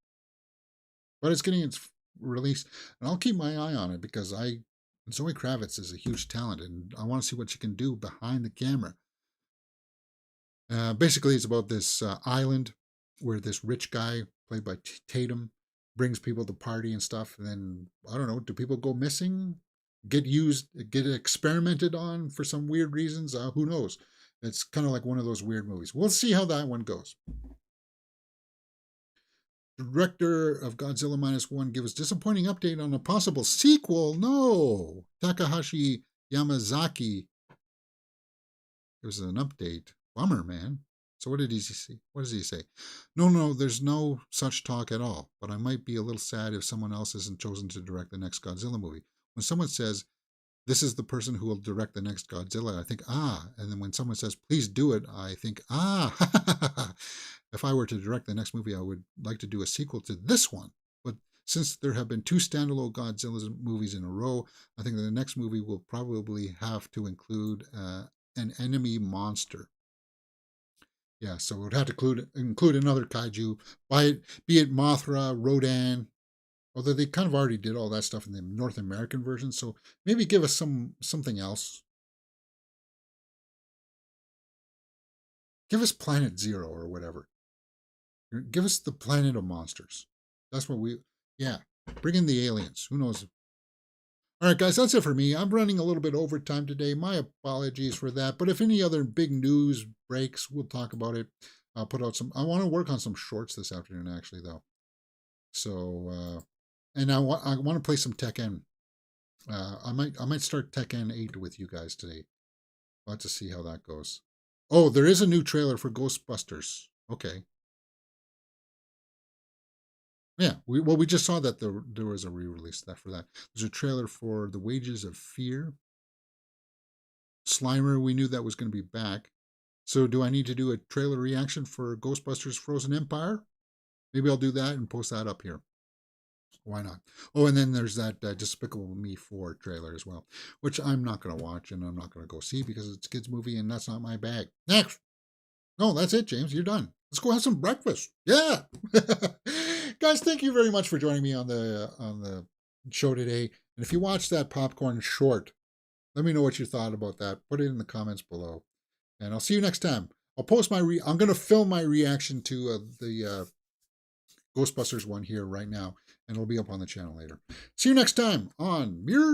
but it's getting its release, and I'll keep my eye on it because Zoe Kravitz is a huge talent, and I want to see what she can do behind the camera. Basically, it's about this island where this rich guy, played by Tatum, brings people to party and stuff. And then, I don't know, do people go missing? Get experimented on for some weird reasons? Who knows? It's kind of like one of those weird movies. We'll see how that one goes. Director of Godzilla -1 gives disappointing update on a possible sequel. No! Takahashi Yamazaki. There's an update. Bummer, man. So what did he say? What does he say? No, there's no such talk at all. But I might be a little sad if someone else isn't chosen to direct the next Godzilla movie. When someone says, this is the person who will direct the next Godzilla, I think, ah. And then when someone says, please do it, I think, ah. If I were to direct the next movie, I would like to do a sequel to this one. But since there have been 2 standalone Godzilla movies in a row, I think the next movie will probably have to include an enemy monster. Yeah, so it would have to include another kaiju, be it Mothra, Rodan, although they kind of already did all that stuff in the North American version, so maybe give us something else. Give us Planet Zero or whatever. Give us the planet of monsters. That's what yeah. Bring in the aliens. Who knows? All right, guys, that's it for me. I'm running a little bit overtime today. My apologies for that. But if any other big news breaks, we'll talk about it. I'll put out some. I want to work on some shorts this afternoon, actually, though. So, and I want to play some Tekken. I might start Tekken 8 with you guys today. I'll have to see how that goes. Oh, there is a new trailer for Ghostbusters. Okay. Yeah, we just saw that there was a re-release that for that. There's a trailer for The Wages of Fear. Slimer, we knew that was going to be back. So do I need to do a trailer reaction for Ghostbusters Frozen Empire? Maybe I'll do that and post that up here. Why not? Oh, and then there's that Despicable Me 4 trailer as well, which I'm not going to watch and I'm not going to go see because it's a kids' movie and that's not my bag. Next. No, that's it, James. You're done. Let's go have some breakfast. Yeah. Guys, thank you very much for joining me on the show today. And if you watched that popcorn short, let me know what you thought about that. Put it in the comments below. And I'll see you next time. I'll post my I'm going to film my reaction to the Ghostbusters one here right now, and it'll be up on the channel later. See you next time on Mirror